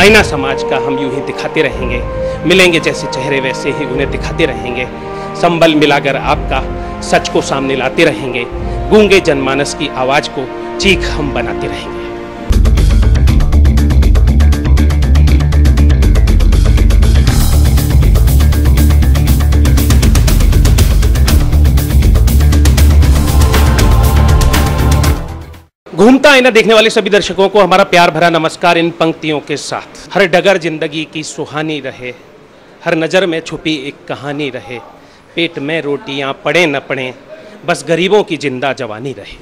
आईना समाज का हम यूं ही दिखाते रहेंगे, मिलेंगे जैसे चेहरे वैसे ही उन्हें दिखाते रहेंगे। संबल मिलाकर आपका सच को सामने लाते रहेंगे, गूंगे जनमानस की आवाज को चीख हम बनाते रहेंगे। घूमता आईना देखने वाले सभी दर्शकों को हमारा प्यार भरा नमस्कार इन पंक्तियों के साथ। हर डगर जिंदगी की सुहानी रहे, हर नज़र में छुपी एक कहानी रहे, पेट में रोटियां पड़े न पड़े, बस गरीबों की जिंदा जवानी रहे।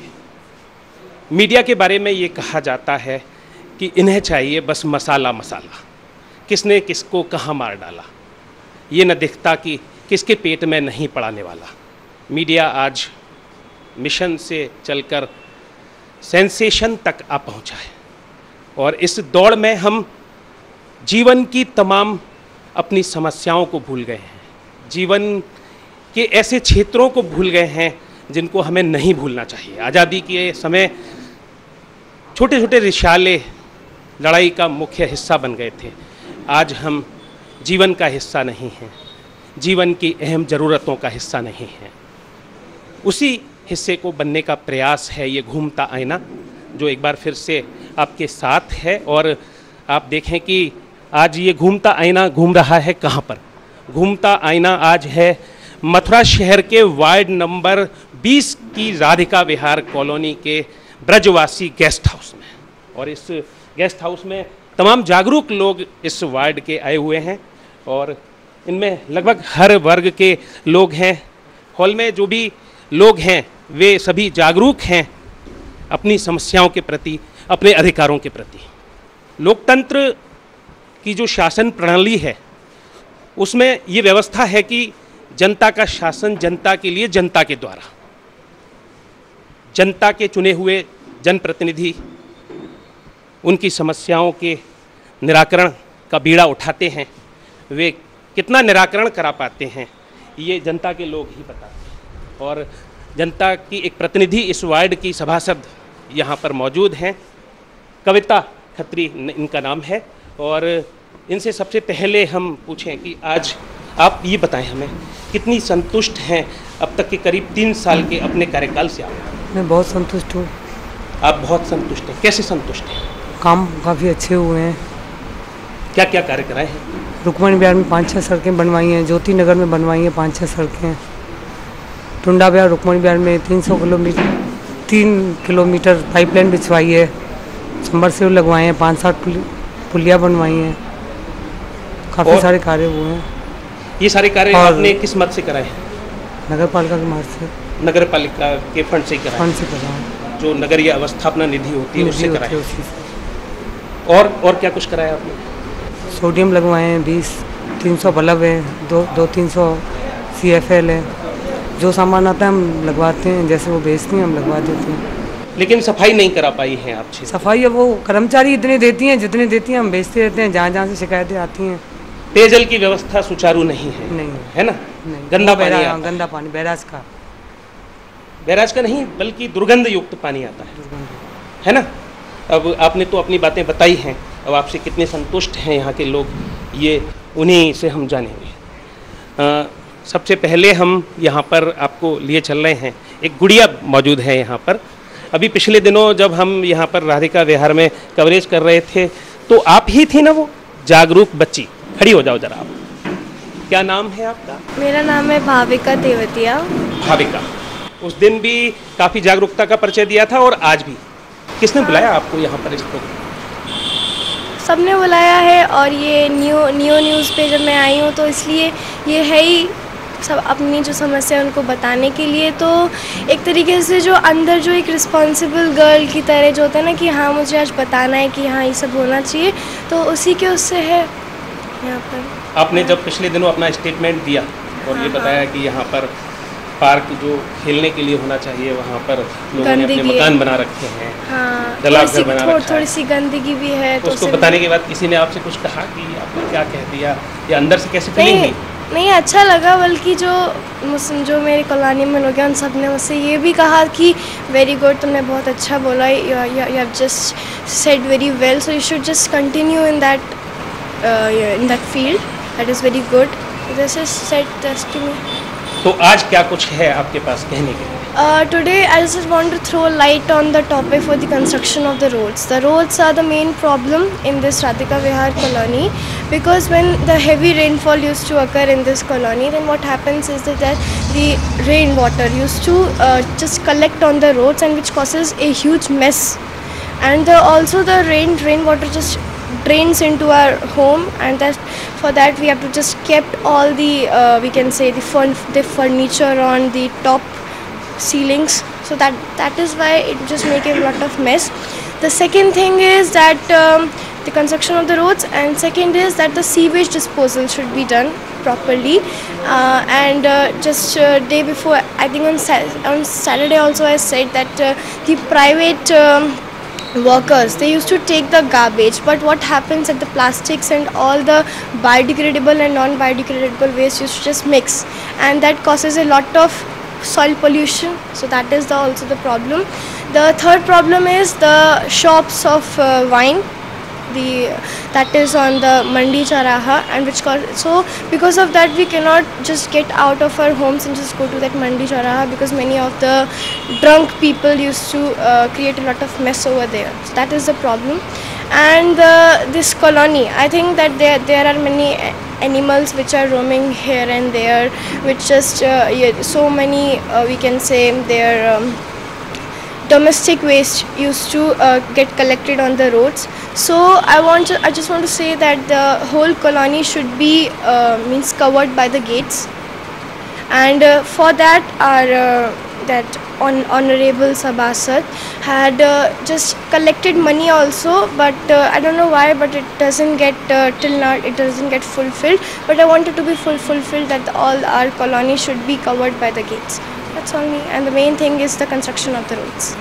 मीडिया के बारे में ये कहा जाता है कि इन्हें चाहिए बस मसाला मसाला, किसने किसको कहाँ मार डाला, ये न दिखता कि किसके पेट में नहीं पड़ाने वाला। मीडिया आज मिशन से चलकर सेंसेशन तक आ पहुंचा है और इस दौड़ में हम जीवन की तमाम अपनी समस्याओं को भूल गए हैं, जीवन के ऐसे क्षेत्रों को भूल गए हैं जिनको हमें नहीं भूलना चाहिए। आज़ादी के समय छोटे छोटे रिसाले लड़ाई का मुख्य हिस्सा बन गए थे, आज हम जीवन का हिस्सा नहीं हैं, जीवन की अहम ज़रूरतों का हिस्सा नहीं हैं। उसी हिस्से को बनने का प्रयास है ये घूमता आईना, जो एक बार फिर से आपके साथ है। और आप देखें कि आज ये घूमता आईना घूम रहा है कहाँ पर। घूमता आईना आज है मथुरा शहर के वार्ड नंबर 20 की राधिका विहार कॉलोनी के ब्रजवासी गेस्ट हाउस में। और इस गेस्ट हाउस में तमाम जागरूक लोग इस वार्ड के आए हुए हैं और इनमें लगभग हर वर्ग के लोग हैं। हॉल में जो भी लोग हैं वे सभी जागरूक हैं अपनी समस्याओं के प्रति, अपने अधिकारों के प्रति। लोकतंत्र की जो शासन प्रणाली है उसमें ये व्यवस्था है कि जनता का शासन जनता के लिए, जनता के द्वारा। जनता के चुने हुए जनप्रतिनिधि उनकी समस्याओं के निराकरण का बीड़ा उठाते हैं। वे कितना निराकरण करा पाते हैं ये जनता के लोग ही बताते हैं। और जनता की एक प्रतिनिधि इस वार्ड की सभासद यहाँ पर मौजूद हैं, कविता खत्री इनका नाम है। और इनसे सबसे पहले हम पूछें कि आज आप ये बताएं हमें कितनी संतुष्ट हैं अब तक के करीब 3 साल के अपने कार्यकाल से आप? मैं बहुत संतुष्ट हूँ। आप बहुत संतुष्ट हैं, कैसे संतुष्ट हैं? काम काफ़ी अच्छे हुए हैं। क्या क्या कार्य कराए हैं? रुक्मणी बिहार में 5-6 सड़कें बनवाई हैं, ज्योति नगर में बनवाई हैं 5-6 सड़कें, टुंडा बिहार रुक्मणी बिहार में 3 किलोमीटर पाइपलाइन बिछवाई है, सबमर्सिबल लगवाए हैं, 5-7 पुलिया बनवाई हैं, काफ़ी सारे कार्य हुए हैं। ये सारे कार्य आपने किस मत से कराए हैं? नगर पालिका के मार्ग से, नगर पालिका के फंड से कराए? फंड से कराए, जो नगरीय अवस्थापना निधि होती है उससे कराए। और क्या कुछ कराया आपने? सोडियम लगवाए हैं 20-300 बल्ब है, 200-300 CFL है। जो सामान आता है हम लगवाते हैं, जैसे वो बेचते हैं हम लगवा देते हैं। लेकिन सफाई नहीं करा पाई हैं आप? सफाई है वो कर्मचारी इतने देती हैं जितने देती हैं, हम बेचते रहते हैं जहाँ जहाँ से शिकायतें आती हैं। पेयजल की व्यवस्था सुचारू नहीं है? नहीं है ना? नहीं, गंदा पानी बैराज का नहीं बल्कि दुर्गंध युक्त पानी आता है ना? अब आपने तो अपनी बातें बताई हैं, अब आपसे कितने संतुष्ट हैं यहाँ के लोग ये उन्हीं से हम जानेंगे। सबसे पहले हम यहाँ पर आपको लिए चल रहे हैं, एक गुड़िया मौजूद है यहाँ पर। अभी पिछले दिनों जब हम यहाँ पर राधिका विहार में कवरेज कर रहे थे तो आप ही थी ना वो जागरूक बच्ची? खड़ी हो जाओ जरा आप। क्या नाम है आपका? मेरा नाम है भाविका देवतिया। भाविका, उस दिन भी काफ़ी जागरूकता का परिचय दिया था और आज भी। किसने बुलाया आपको यहाँ पर इस प्रोग्राम? सबने बुलाया है और ये न्यूज़ पे जब मैं आई हूँ तो इसलिए ये है ही सब अपनी जो समस्या है उनको बताने के लिए। तो एक तरीके से जो अंदर जो एक रिस्पॉन्सिबल गर्ल की तरह जो होता है ना कि हाँ मुझे आज बताना है कि हाँ ये सब होना चाहिए, तो उसी के उससे है यहाँ पर। आपने जब पिछले दिनों अपना स्टेटमेंट दिया और ये बताया कि यहाँ पर पार्क जो खेलने के लिए होना चाहिए वहाँ पर लोगों ने अपने मकान बना रखे हैं, हाँ, तालाब बना रखा है, थोड़ी सी गंदगी भी है। तो उसको बताने के बाद किसी ने आपसे कुछ कहा कि आपने क्या कह दिया या अंदर से कैसे फीलिंग हुई? नहीं अच्छा लगा, बल्कि जो मेरे कॉलोनी में लोग हैं उन सब ने मुझसे ये भी कहा कि वेरी गुड, तुमने बहुत अच्छा बोला, you have just said very well, so you should just continue in that in that field. That is very good. This is said just to me. तो आज क्या कुछ है आपके पास कहने के लिए? Today I just want to throw light on the topic for the construction of the roads. The roads are the main problem in this Radhika Vihar colony, because when the heavy rainfall used to occur in this colony, then what happens is that the rainwater used to just collect on the roads, and which causes a huge mess. And also the rainwater just drains into our home, and that for that we have to just kept all the we can say the furniture on the top ceilings, so that is why it just make a lot of mess. The second thing is that the construction of the roads, and second is that the sewage disposal should be done properly. And just day before, I think on Saturday also I said that the private workers, they used to take the garbage, but what happens at the plastics and all the biodegradable and non-biodegradable waste used to just mix, and that causes a lot of soil pollution. So that is also the problem. The third problem is the shops of wine, that is on the Mandi Charaha, and so because of that we cannot just get out of our homes and just go to that Mandi Charaha, because many of the drunk people used to create a lot of mess over there. So that is the problem. And this colony, I think that there are many animals which are roaming here and there, which just so many we can say their domestic waste used to get collected on the roads. So I just want to say that the whole colony should be means covered by the gates, and for that our that honorable Sabhasad had just collected money also, but I don't know why, but it doesn't get till now it doesn't get fulfilled. But I want it to be fulfilled, that all our colony should be covered by the gates. That's only, and the main thing is the construction of the roads.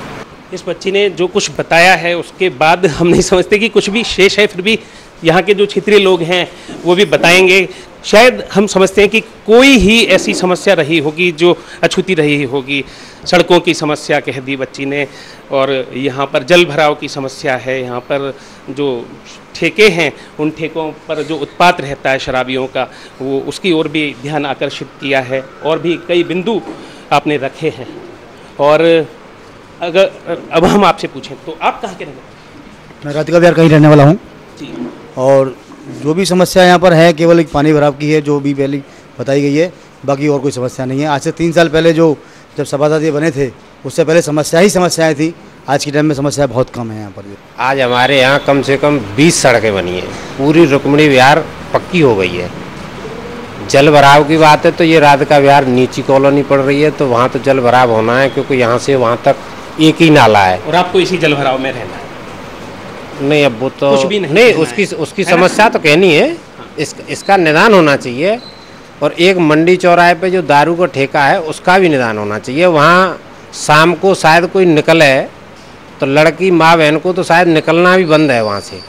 इस बच्ची ने जो कुछ बताया है उसके बाद हम नहीं समझते कि कुछ भी शेष है, फिर भी यहाँ के जो क्षेत्रीय लोग हैं वो भी बताएंगे। शायद हम समझते हैं कि कोई ही ऐसी समस्या रही होगी जो अछूती रही होगी। सड़कों की समस्या कह दी बच्ची ने, और यहाँ पर जल भराव की समस्या है, यहाँ पर जो ठेके हैं उन ठेकों पर जो उत्पात रहता है शराबियों का, वो उसकी ओर भी ध्यान आकर्षित किया है, और भी कई बिंदु आपने रखे हैं। और अगर अब हम आपसे पूछें तो आप कहाँ के रहने वाले? मैं राधिका विहार का ही रहने वाला हूँ जी। और जो भी समस्या यहाँ पर है केवल एक पानी भराव की है, जो भी पहले बताई गई है, बाकी और कोई समस्या नहीं है। आज से 3 साल पहले जब सभासद ये बने थे उससे पहले समस्याएं थी। आज के टाइम में समस्या बहुत कम है यहाँ पर। आज हमारे यहाँ कम से कम 20 सड़कें बनी हैं, पूरी रुक्मिणी विहार पक्की हो गई है। जल भराव की बात है तो ये राधिका विहार नीची कॉलोनी पड़ रही है, तो वहाँ तो जल भराव होना है, क्योंकि यहाँ से वहाँ तक एक ही नाला है। और आपको इसी जल भराव में रहना है? नहीं, अब वो तो कुछ भी नहीं उसकी समस्या तो कहनी है। इसका निदान होना चाहिए। और एक मंडी चौराहे पे जो दारू का ठेका है उसका भी निदान होना चाहिए। वहाँ शाम को शायद कोई निकले तो लड़की माँ बहन को तो शायद निकलना भी बंद है वहाँ से।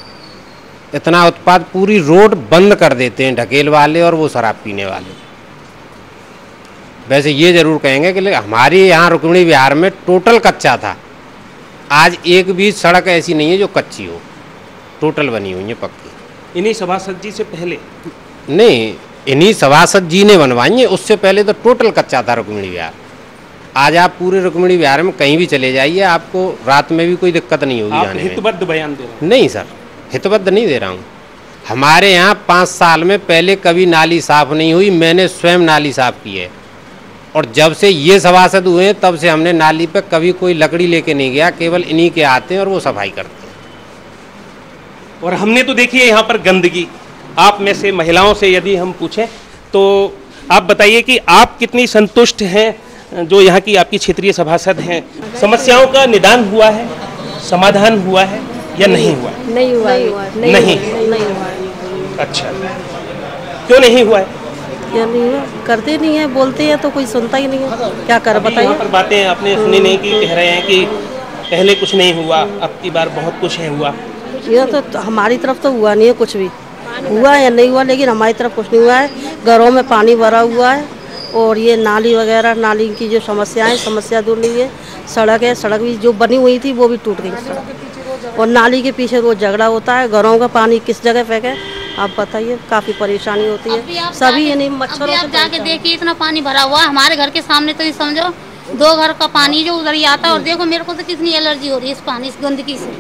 इतना उत्पाद, पूरी रोड बंद कर देते हैं ढकेल वाले और वो शराब पीने वाले। वैसे ये जरूर कहेंगे कि हमारे यहाँ रुक्मिणी विहार में टोटल कच्चा था। आज एक भी सड़क ऐसी नहीं है जो कच्ची हो, टोटल बनी हुई है पक्की। इन्हीं सभासद जी से पहले? नहीं, इन्हीं सभासद जी ने बनवाई है, उससे पहले तो टोटल कच्चा था रुक्मिणी विहार। आज आप पूरे रुक्मिणी विहार में कहीं भी चले जाइए, आपको रात में भी कोई दिक्कत नहीं होगी जाने में। हितबद्ध बयान दे रहे हैं? नहीं सर, हितबद्ध नहीं दे रहा हूँ। हमारे यहाँ 5 साल में पहले कभी नाली साफ नहीं हुई, मैंने स्वयं नाली साफ की है। और जब से ये सभासद हुए हैं तब से हमने नाली पे कभी कोई लकड़ी लेके नहीं गया, केवल इन्हीं के आते हैं और वो सफाई करते हैं। और हमने तो देखी है यहाँ पर गंदगी। आप में से महिलाओं से यदि हम पूछें तो आप बताइए कि आप कितनी संतुष्ट हैं जो यहाँ की आपकी क्षेत्रीय सभासद हैं? समस्याओं का निदान हुआ है, समाधान हुआ है या नहीं हुआ? नहीं हुआ। नहीं हुआ। अच्छा, क्यों नहीं हुआ है? क्या नहीं हुआ? करते नहीं है, बोलते हैं तो कोई सुनता ही नहीं है। क्या कर बताइए? यहाँ पर बातें आपने सुनी नहीं कि कह रहे हैं कि पहले कुछ नहीं हुआ, अब की बार बहुत कुछ है हुआ। ये तो हमारी तरफ तो हुआ नहीं है, कुछ भी हुआ या नहीं हुआ, लेकिन हमारी तरफ कुछ नहीं हुआ है। घरों में पानी भरा हुआ है, और ये नाली वगैरह, नाली की जो समस्या दूर नहीं है। सड़क है, सड़क भी जो बनी हुई थी वो भी टूट गई सड़क। और नाली के पीछे रोज झगड़ा होता है, घरों का पानी किस जगह फेंके आप बताइए, काफ़ी परेशानी होती है सभी यानी मच्छरों से। आप जाके देखिए इतना पानी भरा हुआ है हमारे घर के सामने, तो ये समझो 2 घर का पानी जो उधर ही आता है। और देखो मेरे को तो कितनी एलर्जी हो रही है इस पानी, इस गंदगी से।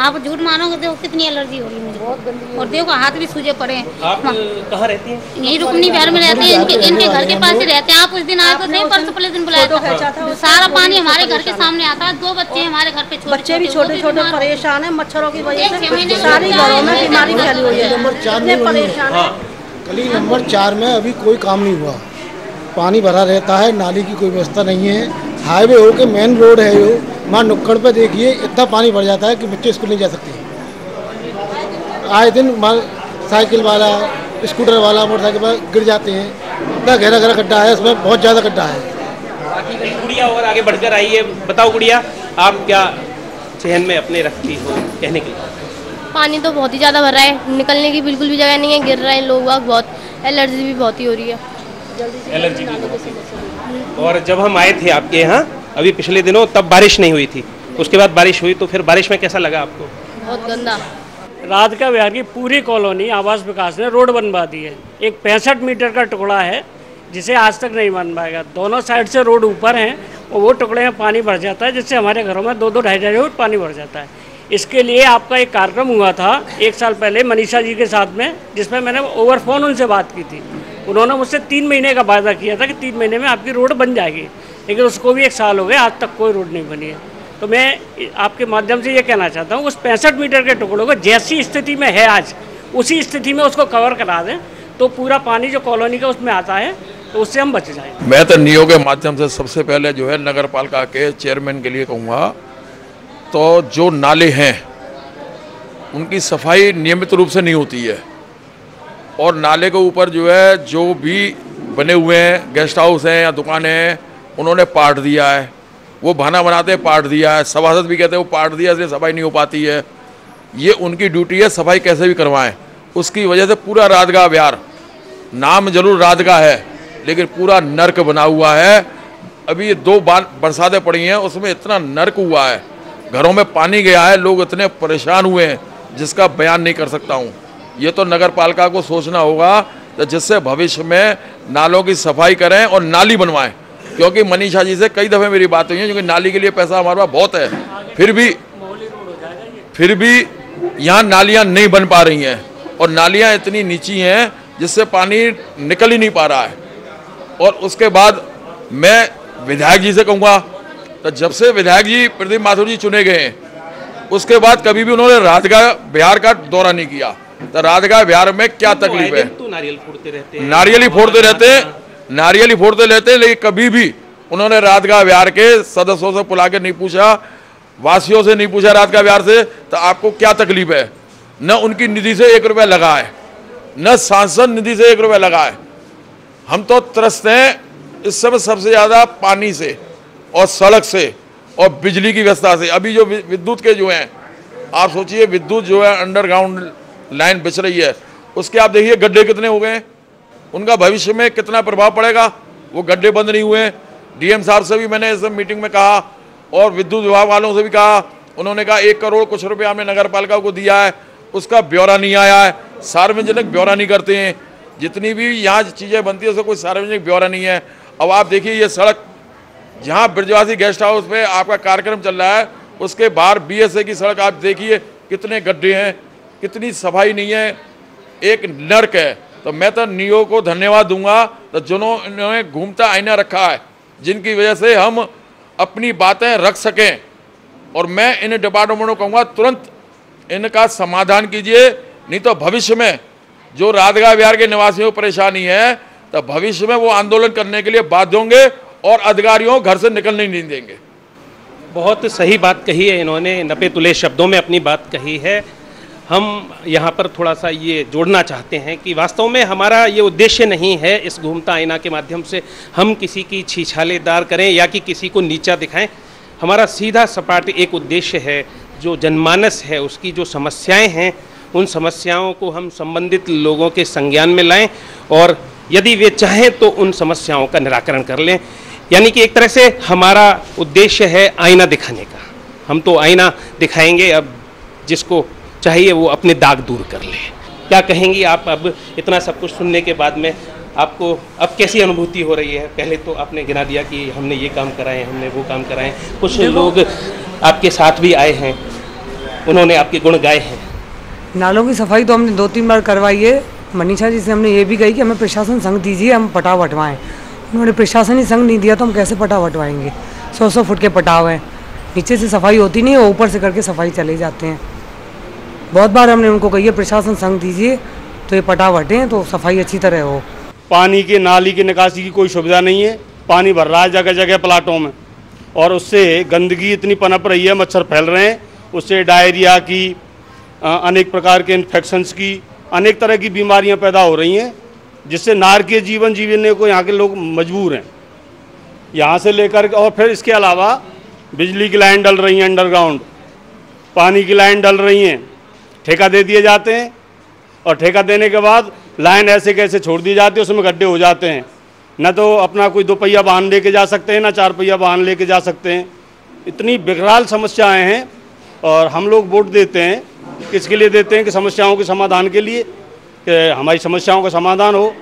आप झूठ मानोगे, देखो कितनी एलर्जी हो रही है मुझे। और देखो हाथ भी सूजे पड़े हैं। आप कहाँ रहती हैं? यही रुकमनी बिहार में रहते हैं, इनके घर के पास ही रहते हैं। आप उस दिन आए तो थे, परसों पहले दिन बुलाया था। सारा पानी हमारे घर के सामने आता है। 2 बच्चे हमारे घर पे, बच्चे भी छोटे छोटे परेशान है मच्छरों की वजह से। सारी घरों में बीमारी फैली हुई है, इतने परेशान है। गली नंबर 4 में अभी कोई काम नहीं हुआ, पानी भरा रहता है, नाली की कोई व्यवस्था नहीं है। हाईवे हो के मेन रोड है यो, वहाँ नुक्कड़ पे देखिए इतना पानी भर जाता है कि बच्चे स्कूल नहीं जा सकते। आए दिन साइकिल वाला, स्कूटर वाला, मोटरसाइकिल वाला गिर जाते हैं। इतना गहरा गहरा गड्ढा है, इसमें बहुत ज़्यादा गड्ढा है। बाकी गुड़िया और आगे बढ़कर आई है, बताओ गुड़िया आप क्या चहन में अपने रखती हो कहने के लिए? पानी तो बहुत ही ज़्यादा भरा है, निकलने की बिल्कुल भी जगह नहीं है, गिर रहे हैं लोग, बहुत एलर्जी भी बहुत ही हो रही है। एलर्जी भी। और जब हम आए थे आपके यहाँ अभी पिछले दिनों, तब बारिश नहीं हुई थी, उसके बाद बारिश हुई, तो फिर बारिश में कैसा लगा आपको? बहुत गंदा। राधिका विहार की पूरी कॉलोनी आवास विकास ने रोड बनवा दी है। एक 65 मीटर का टुकड़ा है जिसे आज तक नहीं बन पाएगा। दोनों साइड से रोड ऊपर हैं और वो टुकड़े में पानी भर जाता है, जिससे हमारे घरों में 2-2 ढाई फुट पानी भर जाता है। इसके लिए आपका एक कार्यक्रम हुआ था 1 साल पहले मनीषा जी के साथ में, जिसमें मैंने ओवर फोन उनसे बात की थी। उन्होंने मुझसे 3 महीने का वादा किया था कि 3 महीने में आपकी रोड बन जाएगी, लेकिन उसको भी 1 साल हो गया, आज तक कोई रोड नहीं बनी है। तो मैं आपके माध्यम से ये कहना चाहता हूँ, उस 65 मीटर के टुकड़ों को जैसी स्थिति में है आज, उसी स्थिति में उसको कवर करा दें, तो पूरा पानी जो कॉलोनी का उसमें आता है तो उससे हम बच जाएं। मैं तो नियो के माध्यम से सबसे पहले जो है नगर पालिका के चेयरमैन के लिए कहूँगा, तो जो नाले हैं उनकी सफाई नियमित रूप से नहीं होती है, और नाले के ऊपर जो है जो भी बने हुए हैं गेस्ट हाउस हैं या दुकानें हैं, उन्होंने पाट दिया है। वो बहाना बनाते पाट दिया है, सभासद भी कहते हैं वो पाट दिया इसलिए सफाई नहीं हो पाती है। ये उनकी ड्यूटी है, सफाई कैसे भी करवाएं। उसकी वजह से पूरा राधिका विहार, नाम जरूर राधिका है लेकिन पूरा नर्क बना हुआ है। अभी ये 2 बरसातें पड़ी हैं, उसमें इतना नर्क हुआ है, घरों में पानी गया है, लोग इतने परेशान हुए हैं जिसका बयान नहीं कर सकता हूँ। ये तो नगर पालिका को सोचना होगा तो जिससे भविष्य में नालों की सफाई करें और नाली बनवाएं, क्योंकि मनीषा जी से कई दफ़े मेरी बात हुई है, क्योंकि नाली के लिए पैसा हमारे पास बहुत है, फिर भी यहाँ नालियाँ नहीं बन पा रही हैं, और नालियाँ इतनी नीची हैं जिससे पानी निकल ही नहीं पा रहा है। और उसके बाद मैं विधायक जी से कहूँगा, तो जब से विधायक जी प्रदीप माथुर जी चुने गए हैं उसके बाद कभी भी उन्होंने राधिका विहार का दौरा नहीं किया। तो राधिका विहार में क्या तकलीफ है? तो नारियल फोड़ते रहते हैं, नारियल ही फोड़ते रहते हैं, लेकिन कभी भी उन्होंने राधिका विहार के सदस्यों से बुला के नहीं पूछा, वासियों से नहीं पूछा राधिका विहार से तो आपको क्या तकलीफ है। न उनकी निधि से 1 रुपया लगा है, न सांसद निधि से 1 रुपया लगा है। हम तो त्रस्त हैं इस समय सबसे ज़्यादा पानी से और सड़क से और बिजली की व्यवस्था से। अभी जो विद्युत के जो हैं, आप सोचिए विद्युत जो है अंडरग्राउंड लाइन बिछ रही है, उसके आप देखिए गड्ढे कितने हो गए, उनका भविष्य में कितना प्रभाव पड़ेगा। वो गड्ढे बंद नहीं हुए। डीएम साहब से भी मैंने इस मीटिंग में कहा और विद्युत विभाग वालों से भी कहा, उन्होंने कहा 1 करोड़ कुछ रुपये हमने नगर पालिका को दिया है, उसका ब्यौरा नहीं आया है। सार्वजनिक ब्यौरा नहीं करते हैं, जितनी भी यहाँ चीज़ें बनती है उसका कोई सार्वजनिक ब्यौरा नहीं है। अब आप देखिए ये सड़क जहाँ ब्रजवासी गेस्ट हाउस में आपका कार्यक्रम चल रहा है, उसके बाहर BSA की सड़क आप देखिए कितने गड्ढे हैं, कितनी सफाई नहीं है, एक नर्क है। तो मैं तो नियो को धन्यवाद दूंगा, तो जिन्होंने घूमता आईना रखा है, जिनकी वजह से हम अपनी बातें रख सकें। और मैं इन डिपार्टमेंटों को कहूँगा तुरंत इनका समाधान कीजिए, नहीं तो भविष्य में जो राधिका विहार के निवासियों को परेशानी है तो भविष्य में वो आंदोलन करने के लिए बाध्य होंगे और अधिकारियों घर से निकलने नहीं देंगे। बहुत सही बात कही है इन्होंने, नपे तुले शब्दों में अपनी बात कही है। हम यहाँ पर थोड़ा सा ये जोड़ना चाहते हैं कि वास्तव में हमारा ये उद्देश्य नहीं है इस घूमता आईना के माध्यम से हम किसी की छीछालेदार करें या कि किसी को नीचा दिखाएं। हमारा सीधा सपाट एक उद्देश्य है, जो जनमानस है उसकी जो समस्याएं हैं उन समस्याओं को हम संबंधित लोगों के संज्ञान में लाएं और यदि वे चाहें तो उन समस्याओं का निराकरण कर लें। यानी कि एक तरह से हमारा उद्देश्य है आईना दिखाने का। हम तो आईना दिखाएंगे, अब जिसको चाहिए वो अपने दाग दूर कर ले। क्या कहेंगी आप अब इतना सब कुछ सुनने के बाद में? आपको अब कैसी अनुभूति हो रही है? पहले तो आपने गिना दिया कि हमने ये काम कराए, हमने वो काम कराए, कुछ लोग आपके साथ भी आए हैं, उन्होंने आपके गुण गाए हैं। नालों की सफाई तो हमने 2-3 बार करवाई है। मनीषा जी से हमने ये भी कही कि हमें प्रशासन संघ दीजिए, हम पटाव हटवाएँ। उन्होंने प्रशासनिक संघ नहीं दिया तो हम कैसे पटाव हटवाएंगे? 100-100 फुट के पटाव हैं, नीचे से सफाई होती नहीं है, ऊपर से करके सफाई चले जाते हैं। बहुत बार हमने उनको कही है प्रशासन संघ दीजिए तो ये पटाव हटें तो सफाई अच्छी तरह हो। पानी की नाली की निकासी की कोई सुविधा नहीं है, पानी भर रहा है जगह जगह प्लाटों में, और उससे गंदगी इतनी पनप रही है, मच्छर फैल रहे हैं, उससे डायरिया की, अनेक प्रकार के इन्फेक्शंस की, अनेक तरह की बीमारियां पैदा हो रही हैं, जिससे नारकीय जीवन जीने को यहाँ के लोग मजबूर हैं। यहाँ से लेकर, और फिर इसके अलावा बिजली की लाइन डल रही हैं अंडरग्राउंड, पानी की लाइन डल रही हैं, ठेका दे दिए जाते हैं, और ठेका देने के बाद लाइन ऐसे कैसे छोड़ दी जाती है, उसमें गड्ढे हो जाते हैं। न तो अपना कोई 2 पहिया वाहन लेके जा सकते हैं, न 4 पहिया वाहन लेके जा सकते हैं। इतनी बेकराल समस्याएं हैं, और हम लोग वोट देते हैं, किसके लिए देते हैं? कि समस्याओं के समाधान के लिए, कि हमारी समस्याओं का समाधान हो।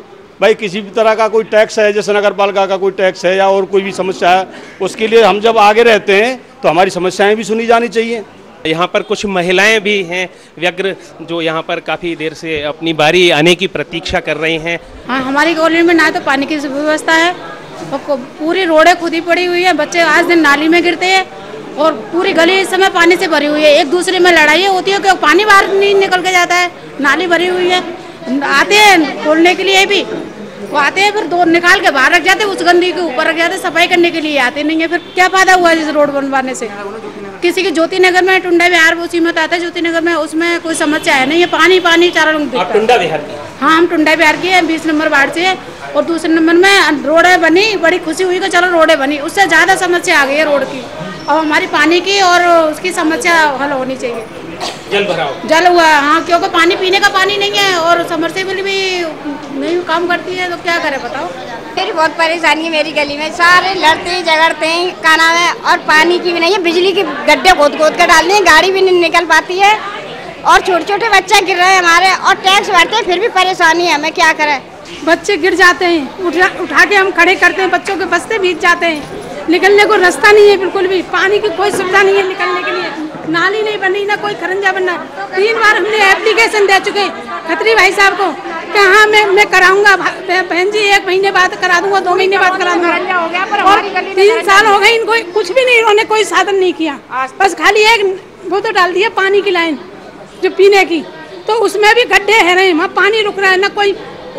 भाई किसी भी तरह का कोई टैक्स है, जैसे नगर पालिका का कोई टैक्स है या और कोई भी समस्या है, उसके लिए हम जब आगे रहते हैं तो हमारी समस्याएं भी सुनी जानी चाहिए। यहाँ पर कुछ महिलाएं भी हैं व्यग्र, जो यहाँ पर काफ़ी देर से अपनी बारी आने की प्रतीक्षा कर रही हैं। हाँ, हमारी कॉलोनी में ना तो पानी की व्यवस्था है, और पूरी रोडें खुदी पड़ी हुई है, बच्चे आज दिन नाली में गिरते हैं, और पूरी गली इस समय पानी से भरी हुई है। एक दूसरे में लड़ाई होती है कि पानी बाहर नहीं निकल के जाता है, नाली भरी हुई है। आते हैं खोलने के लिए भी, वो आते हैं फिर 2 निकाल के बाहर रख जाते हैं, उस गंदगी के ऊपर रख जाते हैं, सफाई करने के लिए आते नहीं है। फिर क्या फायदा हुआ इस रोड बनवाने से? किसी के ज्योति नगर में, टुंडा विहार उसी में आता है ज्योति नगर में, उसमें कोई समस्या है नहीं है, पानी पानी चारों लोग दिखता है। टुंडा विहार की? हाँ, हम टुंडा विहार की है, 20 नंबर वार्ड से है, और दूसरे नंबर में रोडें बनी, बड़ी खुशी हुई कि चलो रोडें बनी, उससे ज़्यादा समस्या आ गई है रोड की। और हमारी पानी की और उसकी समस्या हल होनी चाहिए। जल हुआ, हाँ, क्योंकि पानी पीने का पानी नहीं है, और समरसेबल भी नहीं काम करती है, तो क्या करें बताओ। मेरी बहुत परेशानी है, मेरी गली में सारे लड़ते हैं झगड़ते हैं, का नाम है, और पानी की भी नहीं है, बिजली के गड्ढे खोद खोद कर डालते हैं, गाड़ी भी नहीं निकल पाती है, और छोटे छोटे बच्चे गिर रहे हैं हमारे, और टैक्स भरते हैं फिर भी परेशानी है, हमें क्या करें। बच्चे गिर जाते हैं, उठा के हम खड़े करते हैं, बच्चों के बस्ते भीग जाते हैं, निकलने को रास्ता नहीं है, बिल्कुल भी पानी की कोई सुविधा नहीं है निकलने के लिए, नाली नहीं बनी, ना कोई खरंजा बनना। 3 बार हमने एप्लीकेशन दे चुके खत्री भाई साहब को कि हाँ मैं कराऊंगा बहन जी, 1 महीने बाद करा दूंगा, 2 महीने बाद करा दूंगा, और 3 साल हो गए इनको कुछ भी नहीं, इन्होंने कोई साधन नहीं किया, बस खाली एक वो तो डाल दिया पानी की लाइन जो पीने की, तो उसमें भी गड्ढे है रहे, वहाँ पानी रुक रहा है, ना कोई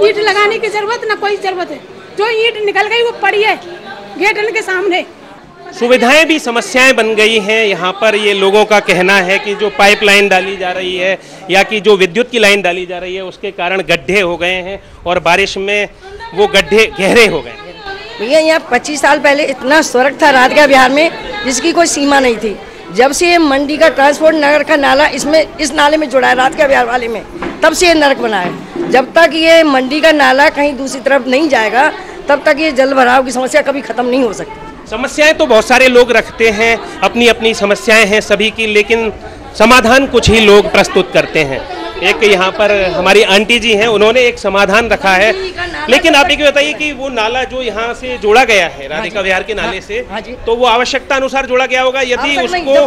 ईंट लगाने की जरूरत, ना कोई जरूरत है, जो ईंट निकल गई वो पड़ी है गेट के सामने। सुविधाएं भी समस्याएं बन गई हैं यहाँ पर। ये लोगों का कहना है कि जो पाइपलाइन डाली जा रही है या कि जो विद्युत की लाइन डाली जा रही है, उसके कारण गड्ढे हो गए हैं, और बारिश में वो गड्ढे गहरे हो गए। भैया यहाँ 25 साल पहले इतना स्वर्ग था राधिका विहार में, जिसकी कोई सीमा नहीं थी। जब से ये मंडी का ट्रांसपोर्ट नगर का नाला इस नाले में जुड़ा है राधिका विहार वाले में, तब से ये नरक बना है। जब तक ये मंडी का नाला कहीं दूसरी तरफ नहीं जाएगा, तब तक ये जल भराव की समस्या कभी खत्म नहीं हो सकती। समस्याएं तो बहुत सारे लोग रखते हैं, अपनी अपनी समस्याएं हैं सभी की, लेकिन समाधान कुछ ही लोग प्रस्तुत करते हैं। एक यहाँ पर हमारी आंटी जी हैं, उन्होंने एक समाधान रखा है, लेकिन आप ये बताइए कि वो नाला जो यहाँ से जोड़ा गया है राधिका विहार के नाले से, तो वो आवश्यकता अनुसार जोड़ा गया होगा। यदि उसको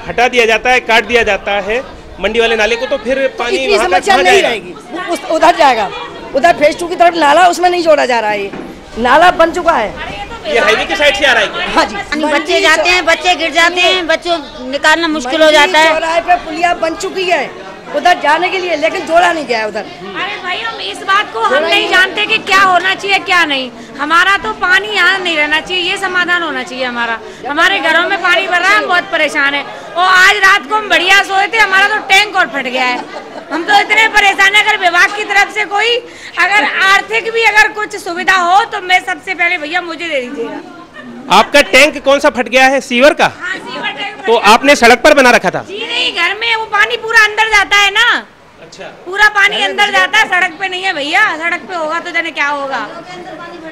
हटा दिया जाता है, काट दिया जाता है मंडी वाले नाले को, तो फिर पानी वहाँ तक कहाँ जाएगा? उधर जाएगा, उधर फेज 2 की तरफ नाला, उसमें नहीं जोड़ा जा रहा है। ये नाला बन चुका है, ये हाईवे की साइड से आ रहा है। हाँ जी, बच्चे जाते हैं, बच्चे गिर जाते हैं, बच्चों निकालना मुश्किल हो जाता है। चौराहे पे पुलिया बन चुकी है उधर जाने के लिए, लेकिन जोड़ा नहीं गया है उधर। अरे भाई, हम इस बात को हम नहीं जानते कि क्या होना चाहिए क्या नहीं। हमारा तो पानी यहाँ नहीं रहना चाहिए, ये समाधान होना चाहिए हमारा। हमारे घरों में पानी भर रहा है, हम बहुत परेशान है, और आज रात को हम बढ़िया सोए थे, हमारा तो टैंक और फट गया है। हम तो इतने परेशान है। अगर विभाग की तरफ से कोई अगर आर्थिक भी अगर कुछ सुविधा हो तो मैं सबसे पहले भैया मुझे दे दीजिएगा। आपका टैंक कौन सा फट गया है? सीवर का? हाँ, सीवर टैंक। तो आपने सड़क पर बना रखा था? जी नहीं, घर में वो पानी पूरा अंदर जाता है ना। अच्छा, पूरा पानी अंदर जाता है, सड़क पे नहीं है भैया। सड़क पे होगा तो जाने क्या होगा।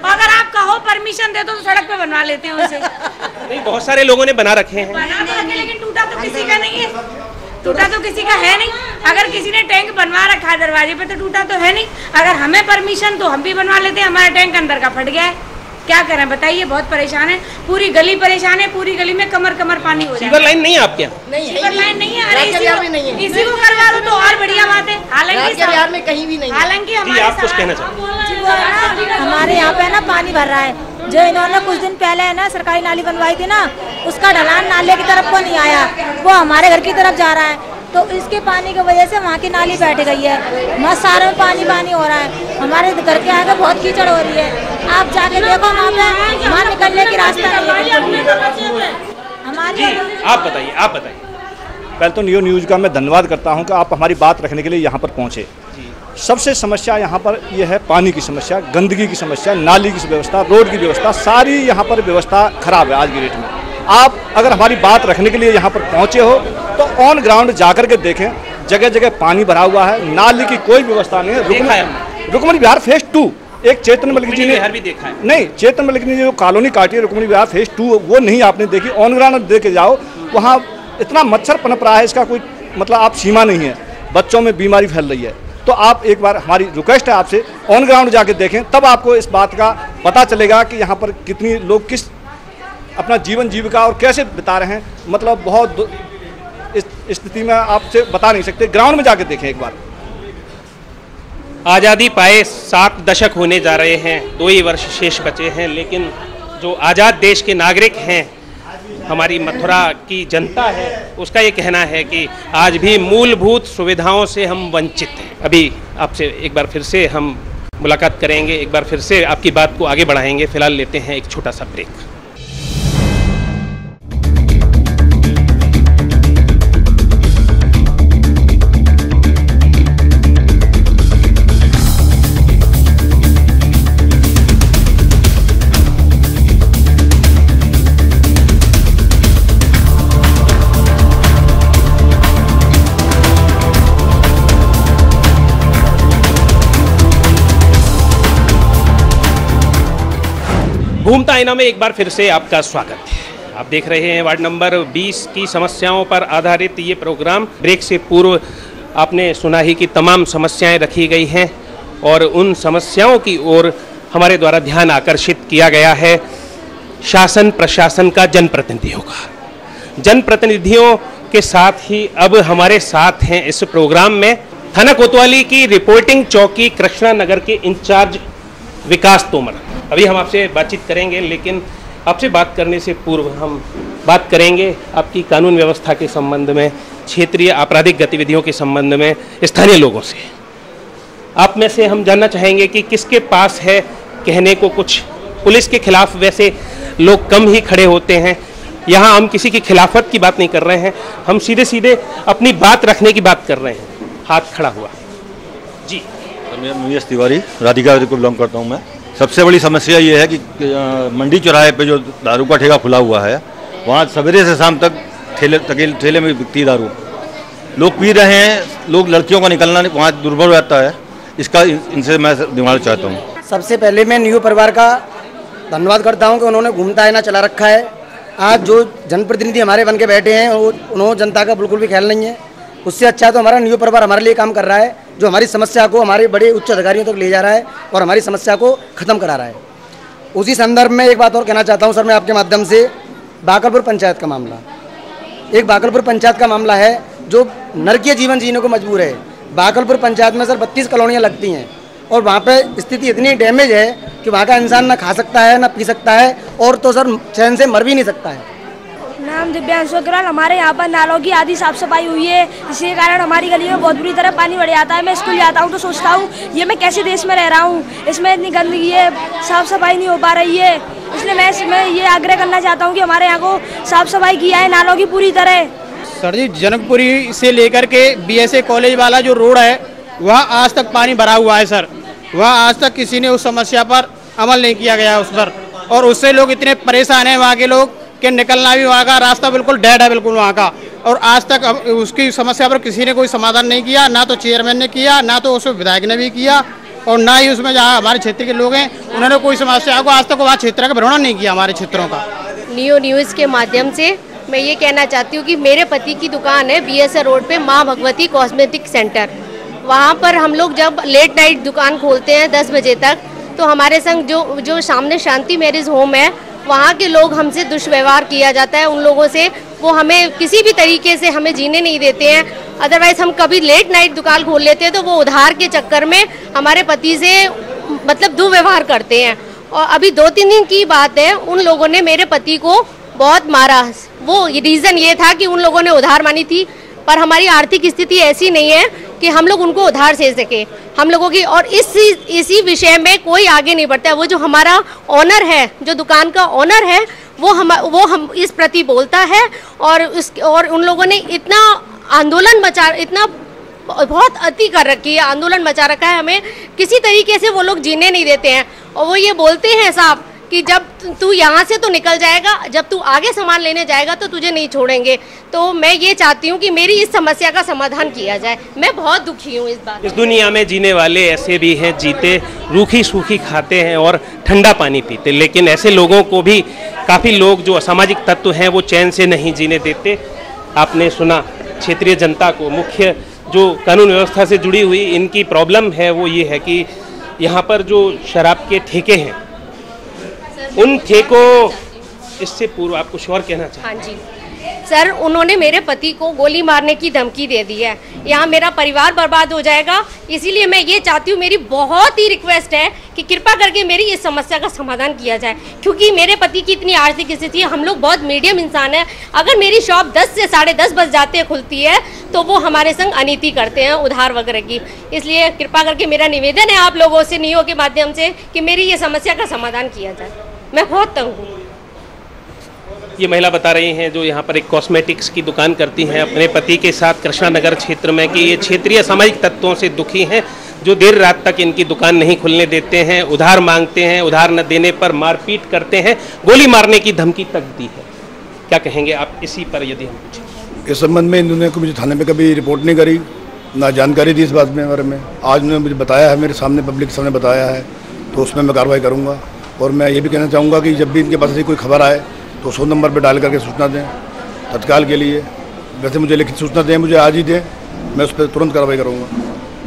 अगर आप कहो परमिशन दे तो सड़क पे बनवा लेते हैं उसे। नहीं, बहुत सारे लोगों ने बना रखे हैं, बना तो रखे, लेकिन टूटा तो किसी का नहीं है। टूटा तो किसी का है नहीं। अगर किसी ने टैंक बनवा रखा है दरवाजे पे तो टूटा तो है नहीं। अगर हमें परमिशन तो हम भी बनवा लेते हैं। हमारा टैंक अंदर का फट गया है, क्या करें बताइए। बहुत परेशान है, पूरी गली परेशान है। पूरी गली में कमर कमर पानी हो जाए। सीवर लाइन नहीं है आपके यहाँ? नहीं, सीवर लाइन नहीं है। अरे इसी को करवा दो तो और बढ़िया बात है। हालांकि बिहार में कहीं भी नहीं। हालांकि आप कुछ कहना चाहते हैं? हमारे यहाँ पे ना पानी भर रहा है। जो इन्होंने कुछ दिन पहले है ना सरकारी नाली बनवाई थी ना, उसका ढलान नाले की तरफ को नहीं आया, वो हमारे घर की तरफ जा रहा है। तो इसके पानी की वजह से वहाँ की नाली बैठ गई है। मत सारे में पानी पानी हो रहा है। हमारे घर के आगे बहुत कीचड़ हो रही है। आप जाके देखो वहाँ पे, वहाँ निकलने की रास्ता नहीं है हमारी। आप बताइए। पहले तो नियो न्यूज़ का मैं धन्यवाद करता हूं कि आप हमारी बात रखने के लिए यहां पर पहुंचे। सबसे समस्या यहां पर यह है पानी की समस्या, गंदगी की समस्या, नाली की व्यवस्था, रोड की व्यवस्था, सारी यहां पर व्यवस्था खराब है आज की डेट में। आप अगर हमारी बात रखने के लिए यहां पर पहुंचे हो तो ऑन ग्राउंड जाकर के देखें, जगह जगह पानी भरा हुआ है, नाली की कोई व्यवस्था नहीं है। रुकमणी विहार फेज 2 एक चेतन मलिक जी ने भी देखा है। नहीं, चेतन मलिक ने जो कॉलोनी काटी है रुकमणी विहार फेज 2 वो नहीं आपने देखी। ऑन ग्राउंड देख के जाओ, वहाँ इतना मच्छर पनप रहा है, इसका कोई मतलब आप सीमा नहीं है। बच्चों में बीमारी फैल रही है। तो आप एक बार, हमारी रिक्वेस्ट है आपसे, ऑन ग्राउंड जाके देखें, तब आपको इस बात का पता चलेगा कि यहाँ पर कितनी लोग किस अपना जीवन जीविका और कैसे बिता रहे हैं। मतलब बहुत इस स्थिति में आपसे बता नहीं सकते। ग्राउंड में जाके देखें एक बार। आज़ादी पाए 7 दशक होने जा रहे हैं, 2 ही वर्ष शेष बचे हैं, लेकिन जो आज़ाद देश के नागरिक हैं, हमारी मथुरा की जनता है, उसका ये कहना है कि आज भी मूलभूत सुविधाओं से हम वंचित हैं। अभी आपसे एक बार फिर से हम मुलाकात करेंगे, एक बार फिर से आपकी बात को आगे बढ़ाएंगे। फिलहाल लेते हैं एक छोटा सा ब्रेक। घूमता आईना में एक बार फिर से आपका स्वागत है। आप देख रहे हैं वार्ड नंबर 20 की समस्याओं पर आधारित ये प्रोग्राम। ब्रेक से पूर्व आपने सुना ही कि तमाम समस्याएं रखी गई हैं और उन समस्याओं की ओर हमारे द्वारा ध्यान आकर्षित किया गया है शासन प्रशासन का, जनप्रतिनिधियों का। जनप्रतिनिधियों के साथ ही अब हमारे साथ हैं इस प्रोग्राम में थाना कोतवाली की रिपोर्टिंग चौकी कृष्णा नगर के इंचार्ज विकास तोमर। अभी हम आपसे बातचीत करेंगे, लेकिन आपसे बात करने से पूर्व हम बात करेंगे आपकी कानून व्यवस्था के संबंध में, क्षेत्रीय आपराधिक गतिविधियों के संबंध में स्थानीय लोगों से। आप में से हम जानना चाहेंगे कि किसके पास है कहने को कुछ। पुलिस के खिलाफ वैसे लोग कम ही खड़े होते हैं। यहाँ हम किसी की खिलाफत की बात नहीं कर रहे हैं, हम सीधे सीधे अपनी बात रखने की बात कर रहे हैं। हाथ खड़ा हुआ जी। महेश तिवारी, राधिका को बिलोंग करता हूँ मैं। सबसे बड़ी समस्या ये है कि मंडी चौराहे पे जो दारू का ठेका खुला हुआ है, वहाँ सवेरे से शाम तक ठेले में बिकती है दारू। लोग पी रहे हैं, लोग लड़कियों का निकलना वहाँ दुर्भर रहता है। इसका इनसे मैं निवारण चाहता हूँ। सबसे पहले मैं न्यू परिवार का धन्यवाद करता हूँ कि उन्होंने घूमता आईना चला रखा है। आज जो जनप्रतिनिधि हमारे बन के बैठे हैं, उन्होंने जनता का बिल्कुल भी ख्याल नहीं है। उससे अच्छा तो हमारा न्यू परिवार हमारे लिए काम कर रहा है, जो हमारी समस्या को हमारे बड़े उच्च अधिकारियों तक ले जा रहा है और हमारी समस्या को ख़त्म करा रहा है। उसी संदर्भ में एक बात और कहना चाहता हूं सर, मैं आपके माध्यम से बाकलपुर पंचायत का मामला, एक बाकलपुर पंचायत का मामला है जो नरकीय जीवन जीने को मजबूर है। बाकलपुर पंचायत में सर 32 कॉलोनियाँ लगती हैं और वहाँ पे स्थिति इतनी डैमेज है कि वहाँ का इंसान ना खा सकता है ना पी सकता है, और तो सर चैन से मर भी नहीं सकता है। नाम दिव्यांशु अग्रवाल। हमारे यहाँ पर नालों की आदि साफ सफाई हुई है, इसी कारण हमारी गली में बहुत बुरी तरह पानी भर जाता है। मैं स्कूल जाता हूँ तो सोचता हूँ ये मैं कैसे देश में रह रहा हूँ, इसमें इतनी गंदगी है, साफ सफाई नहीं हो पा रही है। इसलिए मैं ये आग्रह करना चाहता हूँ कि हमारे यहाँ को साफ सफाई किया है नालों की पूरी तरह। सर जी, जनकपुरी से लेकर के BSA कॉलेज वाला जो रोड है वहाँ आज तक पानी भरा हुआ है सर। वहाँ आज तक किसी ने उस समस्या पर अमल नहीं किया गया उस पर, और उससे लोग इतने परेशान हैं वहाँ के लोग कि निकलना भी वहाँ का रास्ता बिल्कुल डेड है बिल्कुल वहाँ का। और आज तक उसकी समस्या पर किसी ने कोई समाधान नहीं किया, ना तो चेयरमैन ने किया, ना तो उसमें विधायक ने भी किया, और ना ही उसमें जहाँ हमारे क्षेत्र के लोग हैं उन्होंने कोई समस्या को आज तक वहाँ क्षेत्र का भ्रमण नहीं किया हमारे क्षेत्रों का। नियो न्यूज़ के माध्यम से मैं ये कहना चाहती हूँ कि मेरे पति की दुकान है BSA रोड पे माँ भगवती कॉस्मेटिक सेंटर। वहाँ पर हम लोग जब लेट नाइट दुकान खोलते हैं 10 बजे तक, तो हमारे संग जो सामने शांति मैरिज होम है, वहाँ के लोग हमसे दुष्व्यवहार किया जाता है। उन लोगों से वो हमें किसी भी तरीके से हमें जीने नहीं देते हैं। अदरवाइज हम कभी लेट नाइट दुकान खोल लेते हैं तो वो उधार के चक्कर में हमारे पति से मतलब दुर्व्यवहार करते हैं। और अभी 2-3 दिन की बात है, उन लोगों ने मेरे पति को बहुत मारा। वो रीज़न ये था कि उन लोगों ने उधार मानी थी, पर हमारी आर्थिक स्थिति ऐसी नहीं है कि हम लोग उनको उधार दे सके हम लोगों की। और इसी विषय में कोई आगे नहीं बढ़ता है। वो जो हमारा ऑनर है, जो दुकान का ऑनर है, वो हम इस प्रति बोलता है। और उन लोगों ने इतना आंदोलन बहुत अति कर रखी है, आंदोलन मचा रखा है। हमें किसी तरीके से वो लोग जीने नहीं देते हैं। और वो ये बोलते हैं साहब कि जब तू यहाँ से तो निकल जाएगा, जब तू आगे सामान लेने जाएगा तो तुझे नहीं छोड़ेंगे। तो मैं ये चाहती हूँ कि मेरी इस समस्या का समाधान किया जाए। मैं बहुत दुखी हूँ इस बात। इस दुनिया में जीने वाले ऐसे भी हैं, जीते रूखी सूखी खाते हैं और ठंडा पानी पीते, लेकिन ऐसे लोगों को भी काफ़ी लोग जो असामाजिक तत्व हैं वो चैन से नहीं जीने देते। आपने सुना क्षेत्रीय जनता को, मुख्य जो कानून व्यवस्था से जुड़ी हुई इनकी प्रॉब्लम है वो ये है कि यहाँ पर जो शराब के ठेके हैं, उन ठेकों, इससे पूर्व आप कुछ और कहना चाहते हैं? हाँ जी सर, उन्होंने मेरे पति को गोली मारने की धमकी दे दी है। यहाँ मेरा परिवार बर्बाद हो जाएगा। इसीलिए मैं ये चाहती हूँ, मेरी बहुत ही रिक्वेस्ट है कि कृपा करके मेरी इस समस्या का समाधान किया जाए, क्योंकि मेरे पति की इतनी आर्थिक स्थिति है। हम लोग बहुत मीडियम इंसान है। अगर मेरी शॉप 10 से 10:30 बज जाते खुलती है तो वो हमारे संग अनीति करते हैं, उधार वगैरह की। इसलिए कृपा करके मेरा निवेदन है आप लोगों से, नियो के माध्यम से, कि मेरी ये समस्या का समाधान किया जाए। मैं बहुत तंग हूँ। ये महिला बता रही हैं जो यहाँ पर एक कॉस्मेटिक्स की दुकान करती हैं अपने पति के साथ कृष्णा नगर क्षेत्र में, कि ये क्षेत्रीय सामाजिक तत्वों से दुखी हैं जो देर रात तक इनकी दुकान नहीं खुलने देते हैं, उधार मांगते हैं, उधार न देने पर मारपीट करते हैं, गोली मारने की धमकी तक दी है। क्या कहेंगे आप इसी पर यदि हम पूछें? इस संबंध में इन्होंने मुझे थाने में कभी रिपोर्ट नहीं करी, ना जानकारी दी इस बात में बारे में। आज उन्होंने मुझे बताया है, मेरे सामने पब्लिक के सामने बताया है, तो उसमें मैं कार्रवाई करूँगा। और मैं ये भी कहना चाहूँगा कि जब भी इनके पास ऐसी कोई खबर आए तो 100 नंबर पर डाल करके सूचना दें तत्काल के लिए। वैसे मुझे लिखित सूचना दें, मुझे आज ही दें, मैं उस पर तुरंत कार्रवाई करूँगा।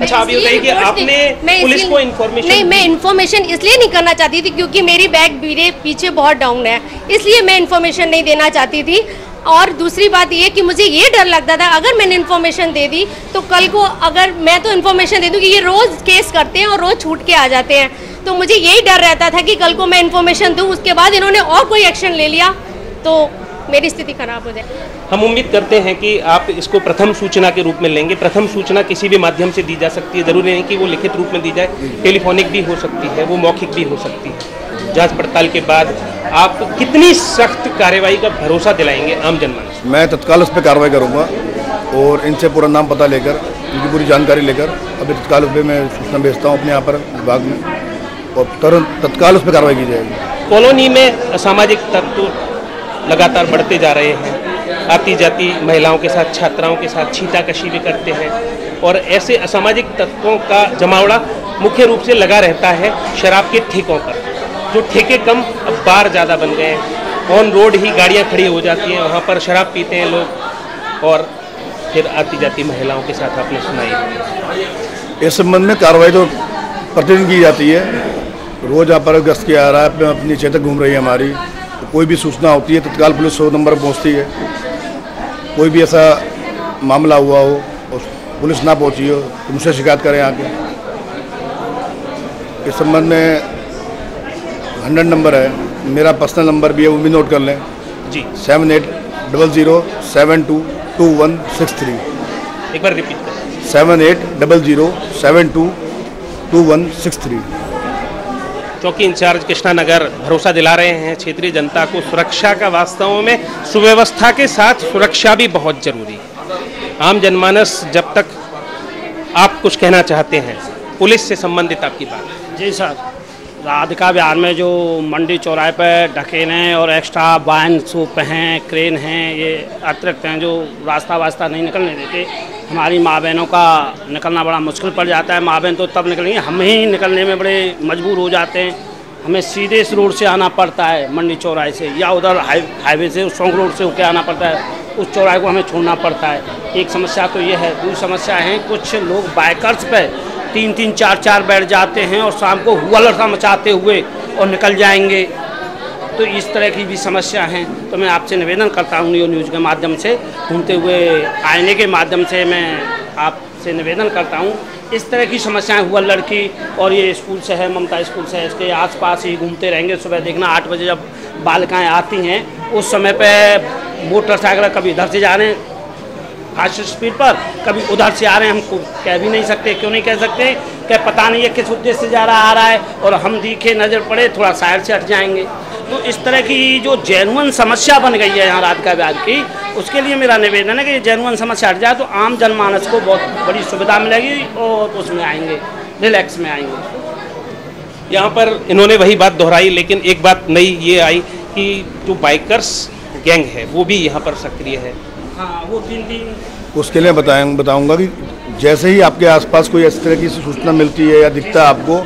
अच्छा, आप ये बताइए कि आपने पुलिस को इन्फॉर्मेशन? नहीं, मैं इन्फॉर्मेशन इसलिए नहीं करना चाहती थी क्योंकि मेरी बैग मेरे पीछे बहुत डाउन है, इसलिए मैं इन्फॉर्मेशन नहीं देना चाहती थी। और दूसरी बात ये कि मुझे ये डर लगता था अगर मैंने इन्फॉर्मेशन दे दी तो कल को अगर मैं तो इन्फॉर्मेशन दे दूँ कि ये रोज़ केस करते हैं और रोज़ छूट के आ जाते हैं, तो मुझे यही डर रहता था कि कल को मैं इन्फॉर्मेशन दूँ, उसके बाद इन्होंने और कोई एक्शन ले लिया तो मेरी स्थिति खराब हो जाए। हम उम्मीद करते हैं कि आप इसको प्रथम सूचना के रूप में लेंगे। प्रथम सूचना किसी भी माध्यम से दी जा सकती है, जरूरी नहीं कि वो लिखित रूप में दी जाए, टेलीफोनिक भी हो सकती है, वो मौखिक भी हो सकती है। जांच पड़ताल के बाद आप कितनी सख्त कार्रवाई का भरोसा दिलाएंगे आम जनमानस? मैं तत्काल उस पर कार्रवाई करूँगा और इनसे पूरा नाम पता लेकर, इनकी पूरी जानकारी लेकर अभी तत्काल उस पर मैं सूचना भेजता हूँ अपने यहाँ पर विभाग में, और तुरंत तत्काल उस पर कार्रवाई की जाएगी। कॉलोनी में असामाजिक तत्व लगातार बढ़ते जा रहे हैं, आती जाती महिलाओं के साथ, छात्राओं के साथ छींटाकशी भी करते हैं, और ऐसे असामाजिक तत्वों का जमावड़ा मुख्य रूप से लगा रहता है शराब के ठेकों पर। जो ठेके कम, अब बार ज़्यादा बन गए हैं। ऑन रोड ही गाड़ियाँ खड़ी हो जाती हैं, वहाँ पर शराब पीते हैं लोग, और फिर आती जाती महिलाओं के साथ आपने सुनाई। इस संबंध में कार्रवाई तो प्रतिदिन की जाती है, रोज़ यहाँ पर गश्त किया जा रहा है, अपनी क्षेत्र घूम रही है हमारी। तो कोई भी सूचना होती है तत्काल पुलिस 100 नंबर पर पहुँचती है। कोई भी ऐसा मामला हुआ हो और पुलिस ना पहुँची हो तो मुझसे शिकायत करें आके। इस संबंध में 100 नंबर है, मेरा पर्सनल नंबर भी है, वो भी नोट कर लें जी। 7800722163। एक बार रिपीट करें। 7800722163। चौकी इंचार्ज कृष्णा नगर भरोसा दिला रहे हैं क्षेत्रीय जनता को सुरक्षा का। वास्तव में सुव्यवस्था के साथ सुरक्षा भी बहुत जरूरी है। आम जनमानस जब तक आप कुछ कहना चाहते हैं पुलिस से संबंधित आपकी बात? जी सर, राधिका विहार में जो मंडी चौराहे पर ढकेने और एक्स्ट्रा वाहन सूप हैं, क्रेन हैं, ये अतिरिक्त हैं जो रास्ता वास्ता नहीं निकलने देते। हमारी माँ बहनों का निकलना बड़ा मुश्किल पड़ जाता है। माँ बहन तो तब निकलेंगे, हम ही निकलने में बड़े मजबूर हो जाते हैं। हमें सीधे इस रोड से आना पड़ता है मंडी चौराहे से, या उधर हाईवे से सौंग रोड से होकर आना पड़ता है, उस चौराहे को हमें छोड़ना पड़ता है। एक समस्या तो ये है। दूसरी समस्या है कुछ लोग बाइकर्स पे 3-3, 4-4 बैठ जाते हैं और शाम को हुआ मचाते हुए और निकल जाएंगे, तो इस तरह की भी समस्या हैं। तो मैं आपसे निवेदन करता हूँ नियो न्यूज़ के माध्यम से, घूमते हुए आईने के माध्यम से मैं आपसे निवेदन करता हूँ, इस तरह की समस्याएं हुआ लड़की और ये स्कूल से है, ममता स्कूल से है, इसके आसपास ही घूमते रहेंगे। सुबह देखना 8 बजे जब बालिकाएं आती हैं उस समय पे मोटरसाइकिल कभी इधर से जा रहे हैं फास्ट स्पीड पर, कभी उधर से आ रहे हैं। हम कह भी नहीं सकते, क्यों नहीं कह सकते, क्या पता नहीं है किस उद्देश्य से जा रहा आ रहा है, और हम दिखे नज़र पड़े थोड़ा साइड से हट जाएंगे। तो इस तरह की जो जेन्युइन समस्या बन गई है यहाँ राधिका विहार की, उसके लिए मेरा निवेदन है कि ये जेन्युइन समस्या हट जाए तो आम जनमानस को बहुत बड़ी सुविधा मिलेगी और उसमें आएंगे, रिलैक्स में आएंगे। यहाँ पर इन्होंने वही बात दोहराई, लेकिन एक बात नई ये आई कि जो बाइकर्स गैंग है वो भी यहाँ पर सक्रिय है। हाँ, वो 3-3 उसके लिए बताऊंगा कि जैसे ही आपके आसपास कोई इस तरह की सूचना मिलती है या दिखता है आपको,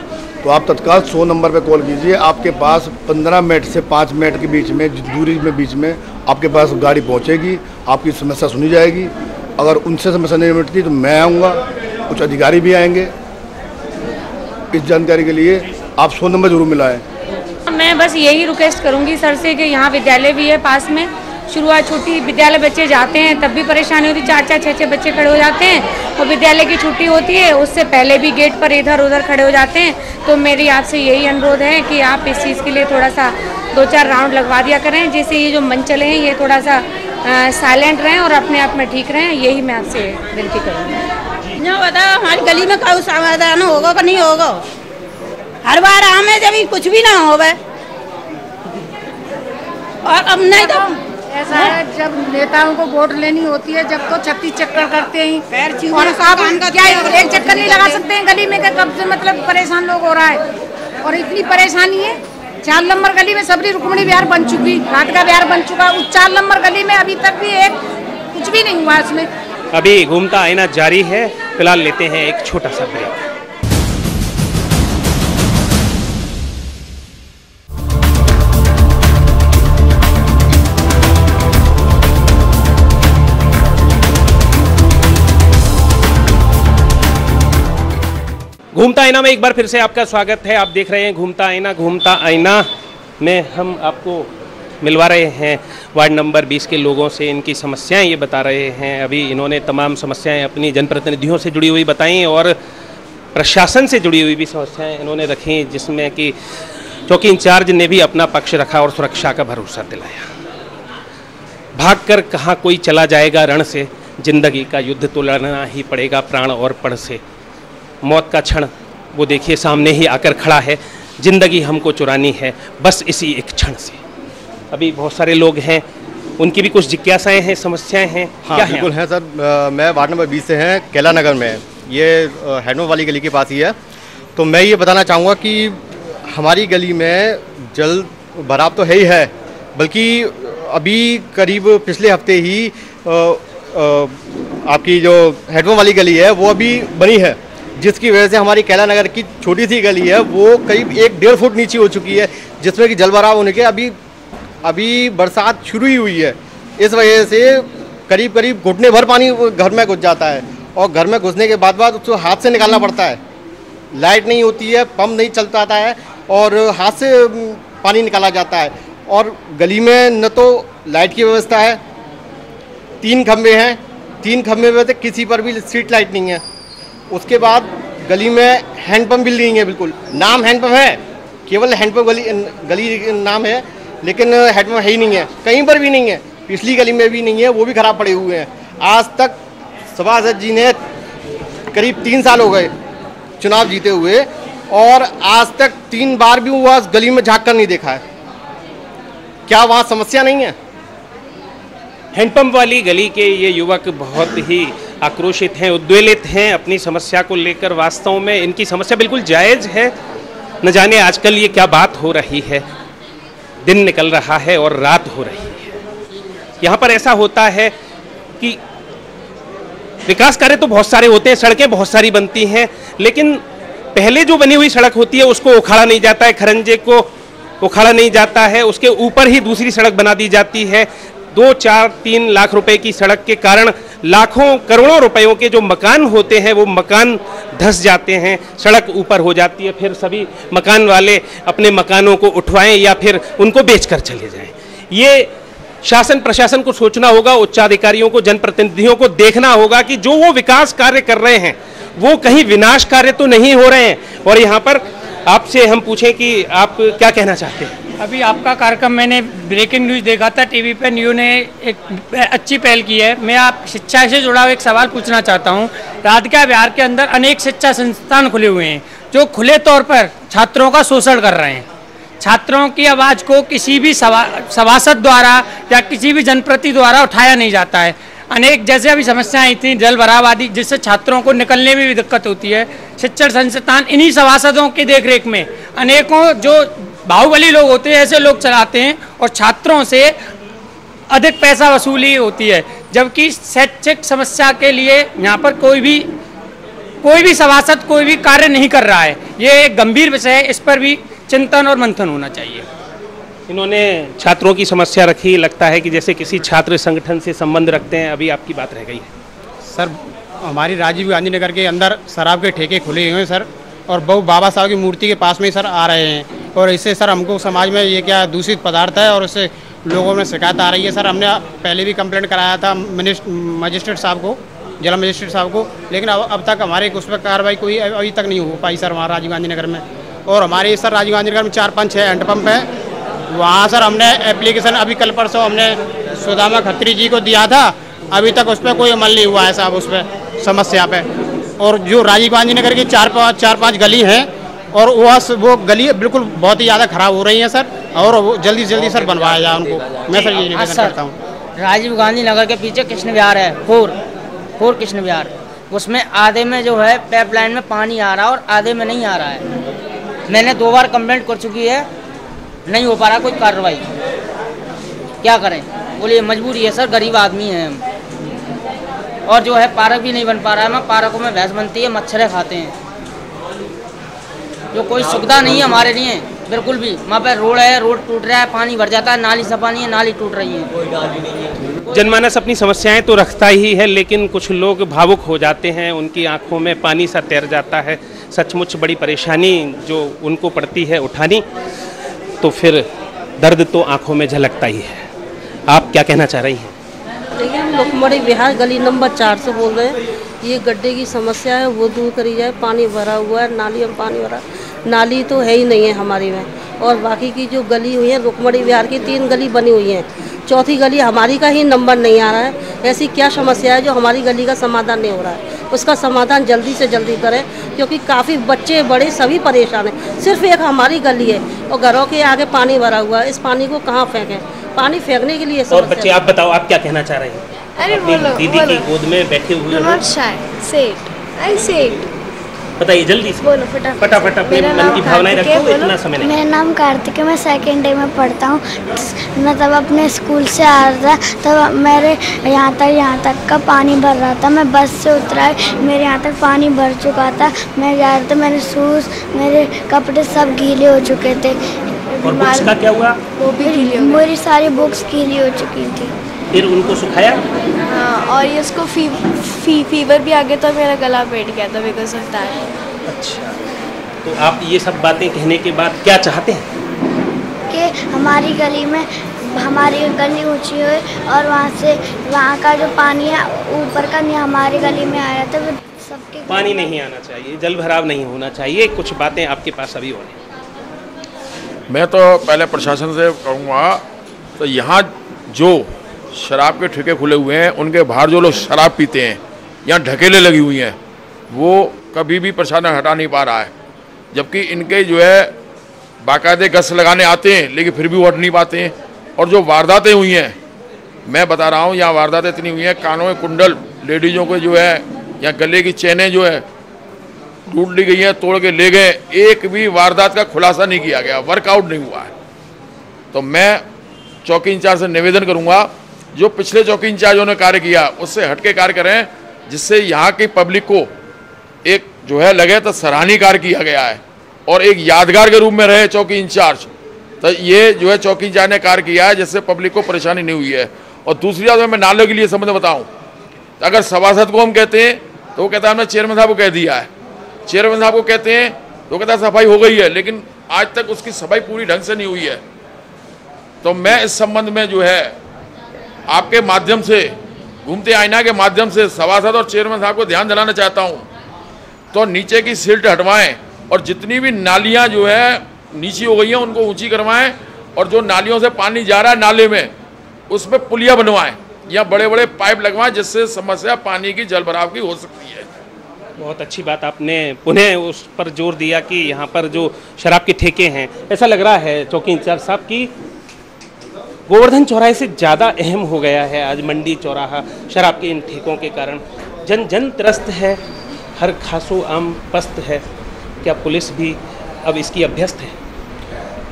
तो आप तत्काल 100 नंबर पे कॉल कीजिए। आपके पास 15 मिनट से 5 मिनट के बीच में दूरी में बीच में आपके पास गाड़ी पहुंचेगी, आपकी समस्या सुनी जाएगी। अगर उनसे समस्या नहीं मिटती तो मैं आऊँगा, कुछ अधिकारी भी आएंगे। इस जानकारी के लिए आप 100 नंबर जरूर मिलाएं। मैं बस यही रिक्वेस्ट करूंगी सर से कि यहाँ विद्यालय भी है पास में, शुरुआत छुट्टी विद्यालय बच्चे जाते हैं तब भी परेशानी होती है, 4-4, 6-6 बच्चे खड़े हो जाते हैं और विद्यालय की छुट्टी होती है उससे पहले भी गेट पर इधर उधर खड़े हो जाते हैं। तो मेरी आपसे यही अनुरोध है कि आप इस चीज़ के लिए थोड़ा सा 2-4 राउंड लगवा दिया करें, जिससे ये जो मंच चले हैं ये थोड़ा सा साइलेंट रहें और अपने आप में ठीक रहें। यही मैं आपसे विनती करूँगी। जो बताओ हमारी गली में कोई समाधान होगा कि नहीं होगा? हर बार हमें जब कुछ भी ना हो और अब नहीं तो ऐसा है जब नेताओं को वोट लेनी होती है जब तो 36 चक्कर करते हैं और क्या एक चक्कर नहीं लगा सकते हैं गली में, कब से मतलब परेशान लोग हो रहा है। और इतनी परेशानी है 4 नंबर गली में सबरी रुक्मणी विहार बन चुकी, राधिका विहार बन चुका, उस 4 नंबर गली में अभी तक भी कुछ भी नहीं हुआ इसमें। अभी घूमता आईना जारी है, फिलहाल लेते हैं एक छोटा सा ब्रेक। घूमता आईना में एक बार फिर से आपका स्वागत है। आप देख रहे हैं घूमता आईना। घूमता आईना में हम आपको मिलवा रहे हैं वार्ड नंबर 20 के लोगों से, इनकी समस्याएं ये बता रहे हैं। अभी इन्होंने तमाम समस्याएं अपनी जनप्रतिनिधियों से जुड़ी हुई बताई और प्रशासन से जुड़ी हुई भी समस्याएं इन्होंने रखी, जिसमें कि चौकी इंचार्ज ने भी अपना पक्ष रखा और सुरक्षा का भरोसा दिलाया। भागकर कहाँ कोई चला जाएगा रण से, जिंदगी का युद्ध तो लड़ना ही पड़ेगा प्राण और पण से। मौत का क्षण वो देखिए सामने ही आकर खड़ा है, जिंदगी हमको चुरानी है बस इसी एक क्षण से। अभी बहुत सारे लोग हैं, उनकी भी कुछ जिज्ञासाएं हैं, समस्याएं हैं। हाँ, क्या बिल्कुल हैं सर। मैं वार्ड नंबर 20 से हैं, कैला नगर में, ये हैंडपम्प वाली गली के पास ही है। तो मैं ये बताना चाहूँगा कि हमारी गली में जल भराव तो है ही है, बल्कि अभी करीब पिछले हफ्ते ही आपकी जो हैंडपम्प वाली गली है वो अभी बनी है, जिसकी वजह से हमारी कैला नगर की छोटी सी गली है वो करीब 1-1.5 फुट नीचे हो चुकी है, जिसमें कि जल भराव होने के अभी बरसात शुरू ही हुई है। इस वजह से करीब घुटने भर पानी घर में घुस जाता है और घर में घुसने के बाद उसको हाथ से निकालना पड़ता है। लाइट नहीं होती है, पंप नहीं चल पाता है और हाथ से पानी निकाला जाता है। और गली में न तो लाइट की व्यवस्था है, 3 खंभे हैं, 3 खंभे में से किसी पर भी स्ट्रीट लाइट नहीं है। उसके बाद गली में हैंडपम्प भी नहीं है, बिल्कुल नाम हैंडपम्प है, केवल हैंडपम्प गली नाम है, लेकिन हैंडपम्प है ही नहीं है, कहीं पर भी नहीं है। पिछली गली में भी नहीं है, वो भी खराब पड़े हुए हैं। आज तक सभासद जी ने करीब 3 साल हो गए चुनाव जीते हुए और आज तक 3 बार भी वो उस गली में झाँक कर नहीं देखा है। क्या वहाँ समस्या नहीं है? हैंडपंप वाली गली के ये युवक बहुत ही आक्रोशित हैं, उद्वेलित हैं अपनी समस्या को लेकर। वास्तव में इनकी समस्या बिल्कुल जायज़ है। न जाने आजकल ये क्या बात हो रही है, दिन निकल रहा है और रात हो रही है। यहाँ पर ऐसा होता है कि विकास कार्य तो बहुत सारे होते हैं, सड़कें बहुत सारी बनती हैं, लेकिन पहले जो बनी हुई सड़क होती है उसको उखाड़ा नहीं जाता है, खरंजे को उखाड़ा नहीं जाता है, उसके ऊपर ही दूसरी सड़क बना दी जाती है। 2, 4, 3 लाख रुपए की सड़क के कारण लाखों करोड़ों रुपयों के जो मकान होते हैं वो मकान धंस जाते हैं, सड़क ऊपर हो जाती है, फिर सभी मकान वाले अपने मकानों को उठवाएं या फिर उनको बेचकर चले जाएं। ये शासन प्रशासन को सोचना होगा, उच्चाधिकारियों को, जनप्रतिनिधियों को देखना होगा कि जो वो विकास कार्य कर रहे हैं वो कहीं विनाश कार्य तो नहीं हो रहे हैं। और यहाँ पर आपसे हम पूछें कि आप क्या कहना चाहते हैं? अभी आपका कार्यक्रम मैंने ब्रेकिंग न्यूज़ देखा था टीवी पे, न्यू ने एक अच्छी पहल की है। मैं आप शिक्षा से जुड़ा हुआ एक सवाल पूछना चाहता हूँ। राधिका विहार के अंदर अनेक शिक्षा संस्थान खुले हुए हैं जो खुले तौर पर छात्रों का शोषण कर रहे हैं। छात्रों की आवाज़ को किसी भी सभासद द्वारा या किसी भी जनप्रति द्वारा उठाया नहीं जाता है। अनेक जैसे अभी समस्याएं आई थी, जल भराव आदि, जिससे छात्रों को निकलने में भी दिक्कत होती है। शिक्षण संस्थान इन्हीं सभासदों की देखरेख में अनेकों जो बाहुबली लोग होते हैं ऐसे लोग चलाते हैं और छात्रों से अधिक पैसा वसूली होती है, जबकि शैक्षिक समस्या के लिए यहाँ पर कोई भी सभासद कोई भी कार्य नहीं कर रहा है। ये एक गंभीर विषय है, इस पर भी चिंतन और मंथन होना चाहिए। इन्होंने छात्रों की समस्या रखी, लगता है कि जैसे किसी छात्र संगठन से संबंध रखते हैं। अभी आपकी बात रह गई है। सर, हमारी राजीव गांधी नगर के अंदर शराब के ठेके खुले हुए हैं सर, और बहु बाबा साहब की मूर्ति के पास में ही सर आ रहे हैं, और इससे सर हमको समाज में ये क्या दूषित पदार्थ है और उससे लोगों में शिकायत आ रही है। सर, हमने पहले भी कंप्लेंट कराया था मजिस्ट्रेट साहब को, जिला मजिस्ट्रेट साहब को, लेकिन अब तक हमारे उस पर कार्रवाई कोई अभी तक नहीं हो पाई सर वहाँ राजीव गांधी नगर में। और हमारे सर राजीव गांधी नगर में 4, 5, 6 हैंडपम्प है। वहाँ सर हमने एप्लीकेशन अभी कल परसों हमने सुदामा खत्री जी को दिया था, अभी तक उस पर कोई अमल नहीं हुआ है साहब उस पर समस्या पे। और जो राजीव गांधी नगर की 4-5 गली हैं और वो गली बिल्कुल बहुत ही ज़्यादा खराब हो रही हैं सर, और वो जल्दी से जल्दी सर बनवाया जाए उनको। मैं सर ये निवेदन करता हूँ। राजीव गांधी नगर के पीछे कृष्ण विहार है, फोर कृष्ण विहार, उसमें आधे में जो है पाइपलाइन में पानी आ रहा है और आधे में नहीं आ रहा है। मैंने 2 बार कंप्लेंट कर चुकी है, नहीं हो पा रहा कोई कार्रवाई। क्या करें, बोलिए, मजबूरी है सर, गरीब आदमी हैं हम। और जो है पार्क भी नहीं बन पा रहा है। पार्कों में भैंस बनती है, मच्छरें खाते हैं, जो कोई सुविधा नहीं है हमारे लिए बिल्कुल भी। वहाँ पे रोड है, रोड टूट रहा है, पानी भर जाता है, नाली सफा नहीं है, नाली टूट रही है, कोई डाल भी नहीं है। जनमानस अपनी समस्याएं तो रखता ही है, लेकिन कुछ लोग भावुक हो जाते हैं, उनकी आंखों में पानी सा तैर जाता है। सचमुच बड़ी परेशानी जो उनको पड़ती है उठानी, तो फिर दर्द तो आंखों में झलकता ही है। आप क्या कहना चाह रही हैं? देखिए, हम रुक्मणी विहार गली नंबर 4 से बोल रहे हैं। ये गड्ढे की समस्या है, वो दूर करी जाए। पानी भरा हुआ है, नाली में पानी भरा, नाली तो है ही नहीं है हमारी में। और बाकी की जो गली हुई है रुक्मणी विहार की 3 गली बनी हुई हैं, 4थी गली हमारी का ही नंबर नहीं आ रहा है। ऐसी क्या समस्या है जो हमारी गली का समाधान नहीं हो रहा है? उसका समाधान जल्दी से जल्दी करें, क्योंकि काफ़ी बच्चे बड़े सभी परेशान हैं। सिर्फ एक हमारी गली है और घरों के आगे पानी भरा हुआ है। इस पानी को कहाँ फेंकें? पानी फेंकने के लिए और बच्चे, आप बताओ, आप क्या कहना चाह रहे हैं? अरे दीदी की गोद में बैठे हुए बताइए जल्दी से, बोलो फटाफट अपने मन की भावनाएं रखो, इतना समय नहीं। मेरा नाम कार्तिक है, मैं 2nd डे में पढ़ता हूँ। मैं तब अपने स्कूल से आ रहा था, तब मेरे यहाँ तक का पानी भर रहा था। मैं बस से उतरा, मेरे यहाँ तक पानी भर चुका था। मैं जा रहा था, मेरे शूज़, मेरे कपड़े सब गीले हो चुके थे। और बुक्स का क्या हुआ? वो भी गीली हो गई। मेरी सारी बुक्स गीली हो चुकी थी। फिर उनको सुखाया? हाँ, और ये उसको फीवर भी आ गया था, मेरा गला बैठ गया था बिकॉज ऑफ दैट। अच्छा, तो आप ये सब बातें कहने के बाद क्या चाहते हैं? कि हमारी गली में हमारी गली ऊंची हो और वहाँ का जो पानी है ऊपर का नहीं हमारी गली में आया था। सबके पानी नहीं आना चाहिए, जल भराव नहीं होना चाहिए। कुछ बातें आपके पास अभी और हैं। मैं तो पहले प्रशासन से कहूँगा, तो यहाँ जो शराब के ठेके खुले हुए हैं उनके बाहर जो लोग शराब पीते हैं, यहाँ ढकेले लगी हुई हैं, वो कभी भी प्रशासन हटा नहीं पा रहा है। जबकि इनके जो है बाकायदे गश्त लगाने आते हैं, लेकिन फिर भी वो हट नहीं पाते हैं। और जो वारदातें हुई हैं, मैं बता रहा हूँ, यहाँ वारदातें इतनी हुई हैं, कानों में कुंडल लेडीज़ों को जो है, या गले की चेनें जो है टूट ली गई हैं, तोड़ के ले गए। एक भी वारदात का खुलासा नहीं किया गया, वर्कआउट नहीं हुआ है। तो मैं चौकी इंचार्ज से निवेदन करूँगा, जो पिछले चौकी इंचार्जों ने कार्य किया उससे हटके कार्य करें, जिससे यहाँ की पब्लिक को एक जो है लगे तो सराहनीय कार्य किया गया है और एक यादगार के रूप में रहे चौकी इंचार्ज। तो ये जो है चौकी इंचार्ज ने कार्य किया है जिससे पब्लिक को परेशानी नहीं हुई है। और दूसरी बात मैं नालों के लिए समझ बताऊँ, अगर सभासद को हम कहते हैं तो वो कहता है हमने चेयरमैन साहब को कह दिया है, चेयरमैन साहब को कहते हैं तो कहता है सफाई हो गई है, लेकिन आज तक उसकी सफाई पूरी ढंग से नहीं हुई है। तो मैं इस संबंध में जो है आपके माध्यम से, घूमते आईना के माध्यम से सभासद और चेयरमैन साहब को ध्यान दिलाना चाहता हूँ, तो नीचे की सिल्ट हटवाएं और जितनी भी नालियाँ जो है नीची हो गई हैं उनको ऊंची करवाएं और जो नालियों से पानी जा रहा है नाले में उसमें पुलिया बनवाएं या बड़े बड़े पाइप लगवाएं, जिससे समस्या पानी की जल भराव की हो सकती है। बहुत अच्छी बात आपने पुनः उस पर जोर दिया कि यहाँ पर जो शराब के ठेके हैं, ऐसा लग रहा है चौकी इंचार्ज साहब की गोवर्धन चौराहे से ज़्यादा अहम हो गया है आज मंडी चौराहा शराब के इन ठेकों के कारण। जन जन त्रस्त है, हर खासो आम पस्त है। क्या पुलिस भी अब इसकी अभ्यस्त है?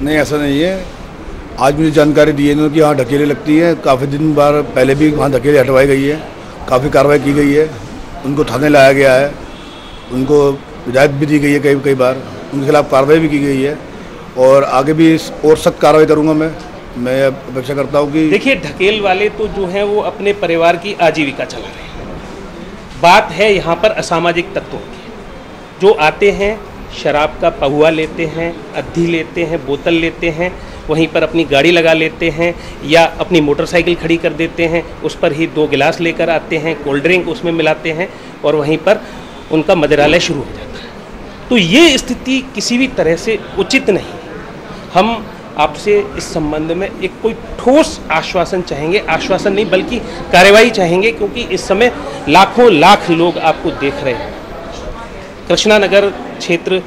नहीं, ऐसा नहीं है। आज मुझे जानकारी दी है इन्होंने कि यहाँ ढकेले लगती है, काफ़ी दिन बार पहले भी वहाँ ढकेले हटवाई गई है, काफ़ी कार्रवाई की गई है, उनको थाने लाया गया है, उनको हिदायत भी दी गई है, कई बार उनके खिलाफ कार्रवाई भी की गई है और आगे भी और सख्त कार्रवाई करूँगा। मैं अपेक्षा करता हूँ कि देखिए ढकेल वाले तो जो हैं वो अपने परिवार की आजीविका चला रहे हैं। बात है यहाँ पर असामाजिक तत्वों की, जो आते हैं शराब का पहुआ लेते हैं, अद्धी लेते हैं, बोतल लेते हैं, वहीं पर अपनी गाड़ी लगा लेते हैं या अपनी मोटरसाइकिल खड़ी कर देते हैं, उस पर ही 2 गिलास लेकर आते हैं, कोल्ड ड्रिंक उसमें मिलाते हैं और वहीं पर उनका मदिरालय शुरू हो जाता है। तो ये स्थिति किसी भी तरह से उचित नहीं। हम आपसे इस संबंध में एक कोई ठोस आश्वासन चाहेंगे, आश्वासन नहीं बल्कि कार्रवाई चाहेंगे, क्योंकि इस समय लाखों लाख लोग आपको देख रहे हैं। कृष्णा नगर क्षेत्र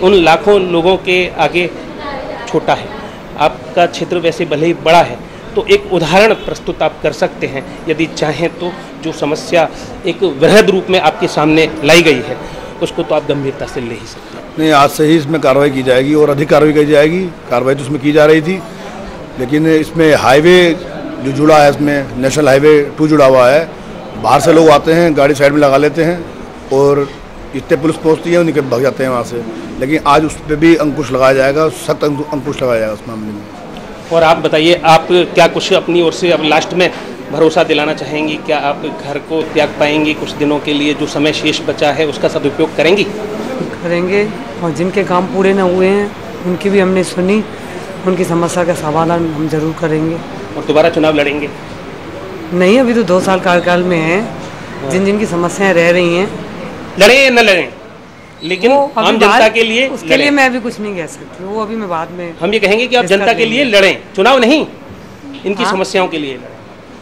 उन लाखों लोगों के आगे छोटा है। आपका क्षेत्र वैसे भले ही बड़ा है, तो एक उदाहरण प्रस्तुत आप कर सकते हैं यदि चाहें तो। जो समस्या एक वृहद रूप में आपके सामने लाई गई है उसको तो आप गंभीरता से ले ही सकते हैं। नहीं, आज से ही इसमें कार्रवाई की जाएगी और अधिक कार्रवाई की जाएगी। कार्रवाई तो उसमें की जा रही थी, लेकिन इसमें हाईवे जो जुड़ा है, इसमें नेशनल हाईवे 2 जुड़ा हुआ है। बाहर से लोग आते हैं, गाड़ी साइड में लगा लेते हैं और इतने पुलिस पहुंचती है निकल भाग जाते हैं वहाँ से। लेकिन आज उस पर भी अंकुश लगाया जाएगा, सख्त अंकुश लगाया जाएगा उस मामले में। और आप बताइए, आप क्या कुछ अपनी ओर से अब लास्ट में भरोसा दिलाना चाहेंगी? क्या आप घर को त्याग पाएंगी कुछ दिनों के लिए? जो समय शेष बचा है उसका सदुपयोग करेंगी? करेंगे, और जिनके काम पूरे न हुए हैं उनकी भी हमने सुनी, उनकी समस्या का समाधान हम जरूर करेंगे। और दोबारा चुनाव लड़ेंगे? नहीं, अभी तो 2 साल कार्यकाल में है। जिन जिन की समस्याएं रह रही हैं, लड़ें या न लड़ें, लेकिन आम जनता के लिए उसके लिए मैं अभी कुछ नहीं कह सकती। वो अभी मैं बाद में हम ये कहेंगे कि आप जनता के लिए लड़ें, चुनाव नहीं, इनकी समस्याओं के लिए लड़ें।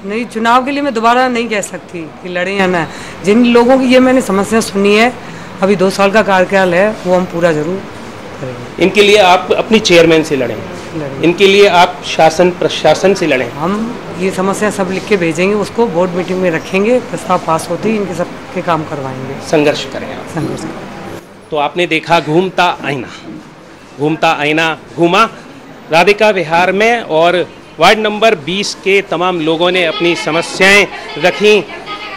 नहीं, चुनाव के लिए मैं दोबारा नहीं कह सकती कि लड़ें या ना। जिन लोगों की ये मैंने समस्या सुनी है, अभी 2 साल का कार्यकाल है, वो हम पूरा जरूर करेंगे। इनके लिए आप अपनी चेयरमैन से लड़ें, इनके लिए आप शासन प्रशासन से लड़ें। हम ये समस्या सब लिख के भेजेंगे, उसको बोर्ड मीटिंग में रखेंगे, प्रस्ताव पास होते ही इनके सबके काम करवाएंगे। संघर्ष करें आप। संघर्ष करें। तो आपने देखा घूमता आईना घूमा राधिका विहार में और वार्ड नंबर 20 के तमाम लोगों ने अपनी समस्याएं रखी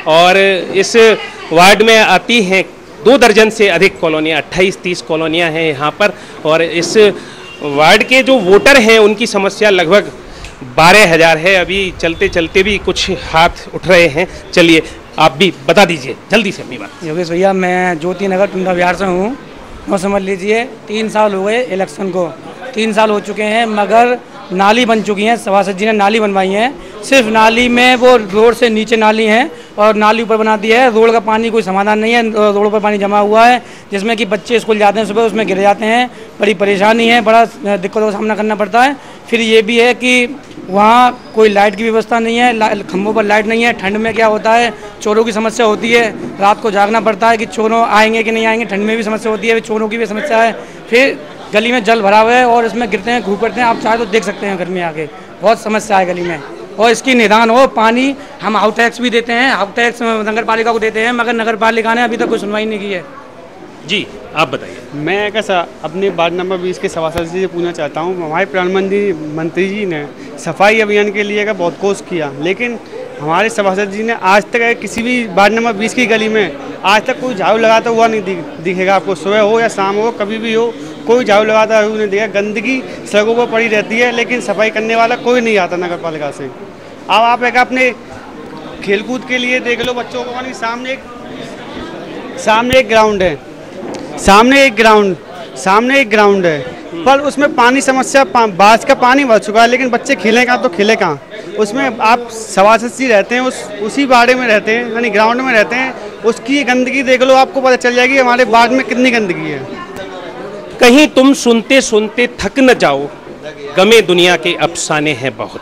और इस वार्ड में आती हैं 2 दर्जन से अधिक कॉलोनियाँ, 28-30 कॉलोनियाँ हैं यहाँ पर। और इस वार्ड के जो वोटर हैं उनकी समस्या लगभग 12,000 है। अभी चलते चलते भी कुछ हाथ उठ रहे हैं। चलिए आप भी बता दीजिए जल्दी से अपनी बात। योगेश भैया, मैं ज्योति नगर टुंडा विहार से हूँ। और समझ लीजिए 3 साल हो गए इलेक्शन को, 3 साल हो चुके हैं, मगर नाली बन चुकी हैं। सभासद जी ने नाली बनवाई है, सिर्फ नाली में वो रोड से नीचे नाली है और नाली ऊपर बना दी है। रोड का पानी कोई समाधान नहीं है, रोड पर पानी जमा हुआ है जिसमें कि बच्चे स्कूल जाते हैं सुबह, उसमें गिर जाते हैं। बड़ी परेशानी है, बड़ा दिक्कतों का सामना करना पड़ता है। फिर ये भी है कि वहाँ कोई लाइट की व्यवस्था नहीं है, खंभों पर लाइट नहीं है। ठंड में क्या होता है, चोरों की समस्या होती है, रात को जागना पड़ता है कि चोरों आएंगे कि नहीं आएंगे। ठंड में भी समस्या होती है, चोरों की भी समस्या है। फिर गली में जल भरा हुआ है और इसमें गिरते हैं, घूम पड़ते हैं। आप चाहे तो देख सकते हैं घर में आके, बहुत समस्या है गली में। और इसकी निदान हो। पानी हम हाउस टैक्स भी देते हैं, हाउस टैक्स नगर पालिका को देते हैं, मगर नगर पालिका ने अभी तक कोई सुनवाई नहीं की है। जी आप बताइए। मैं कैसा अपने वार्ड नंबर 20 के सभासद जी से पूछना चाहता हूँ। हमारे प्रधानमंत्री मंत्री जी ने सफाई अभियान के लिए का बहुत कोशिश किया, लेकिन हमारे सभासद जी ने आज तक किसी भी वार्ड नंबर 20 की गली में आज तक कोई झाड़ू लगाता हुआ नहीं दिखेगा आपको। सुबह हो या शाम हो, कभी भी हो, कोई झाड़ू लगाता हुआ नहीं दिखेगा। गंदगी सड़कों पर पड़ी रहती है, लेकिन सफाई करने वाला कोई नहीं आता नगर पालिका से। अब आप एक अपने खेलकूद के लिए देख लो बच्चों को, नहीं सामने एक ग्राउंड है, सामने एक ग्राउंड है, पर उसमें पानी समस्या, बारिश का पानी भर चुका है, लेकिन बच्चे खेलें कहाँ तो खेले कहाँ। उसमें आप सभासद जी रहते हैं, उसी बाड़े में रहते हैं, यानी ग्राउंड में रहते हैं, उसकी गंदगी देख लो, आपको पता चल जाएगी हमारे बाग में कितनी गंदगी है। कहीं तुम सुनते सुनते थक न जाओ, गमे दुनिया के अफसाने हैं बहुत।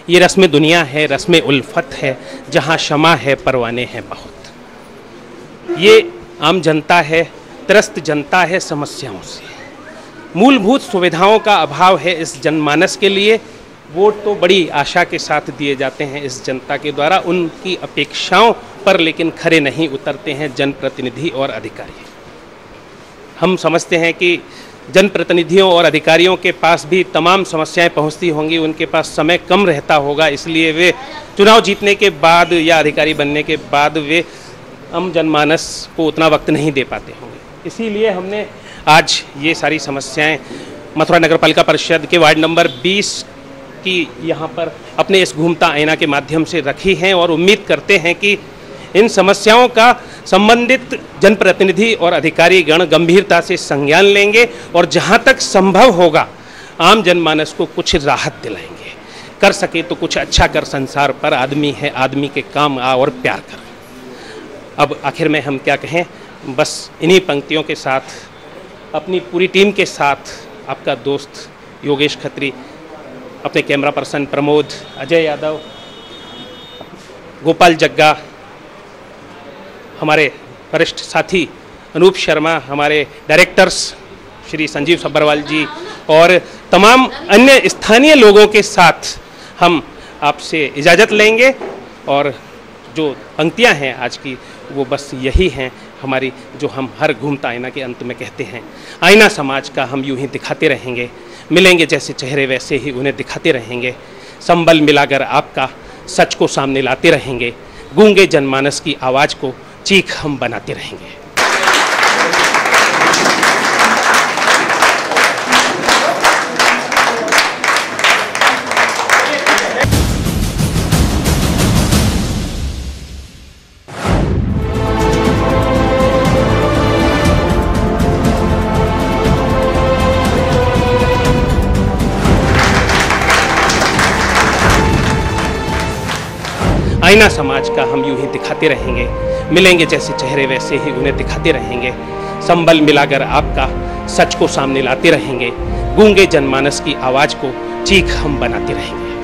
ये रस्म दुनिया है, रस्म उल्फत है, जहाँ शमा है परवाने हैं बहुत। ये आम जनता है, त्रस्त जनता है समस्याओं से। मूलभूत सुविधाओं का अभाव है इस जनमानस के लिए। वोट तो बड़ी आशा के साथ दिए जाते हैं इस जनता के द्वारा, उनकी अपेक्षाओं पर लेकिन खरे नहीं उतरते हैं जनप्रतिनिधि और अधिकारी। हम समझते हैं कि जनप्रतिनिधियों और अधिकारियों के पास भी तमाम समस्याएं पहुंचती होंगी, उनके पास समय कम रहता होगा, इसलिए वे चुनाव जीतने के बाद या अधिकारी बनने के बाद वे आम जनमानस को उतना वक्त नहीं दे पाते होंगे। इसीलिए हमने आज ये सारी समस्याएं मथुरा नगर पालिका परिषद के वार्ड नंबर 20 की यहाँ पर अपने इस घूमता आईना के माध्यम से रखी हैं और उम्मीद करते हैं कि इन समस्याओं का संबंधित जनप्रतिनिधि और अधिकारी गण गंभीरता से संज्ञान लेंगे और जहाँ तक संभव होगा आम जनमानस को कुछ राहत दिलाएंगे। कर सके तो कुछ अच्छा कर, संसार पर आदमी है, आदमी के काम आ और प्यार कर। अब आखिर में हम क्या कहें, बस इन्हीं पंक्तियों के साथ अपनी पूरी टीम के साथ आपका दोस्त योगेश खत्री, अपने कैमरा पर्सन प्रमोद, अजय यादव, गोपाल जग्गा, हमारे वरिष्ठ साथी अनूप शर्मा, हमारे डायरेक्टर्स श्री संजीव सब्बरवाल जी और तमाम अन्य स्थानीय लोगों के साथ हम आपसे इजाज़त लेंगे। और जो पंक्तियां हैं आज की वो बस यही हैं हमारी, जो हम हर घूमता आईना के अंत में कहते हैं। आईना समाज का हम यूं ही दिखाते रहेंगे, मिलेंगे जैसे चेहरे वैसे ही उन्हें दिखाते रहेंगे। संबल मिलाकर आपका सच को सामने लाते रहेंगे, गूंगे जनमानस की आवाज़ को चीख हम बनाते रहेंगे। आईना समाज का हम यूं ही दिखाते रहेंगे, मिलेंगे जैसे चेहरे वैसे ही उन्हें दिखाते रहेंगे। संबल मिलाकर आपका सच को सामने लाते रहेंगे, गूंगे जनमानस की आवाज़ को चीख हम बनाते रहेंगे।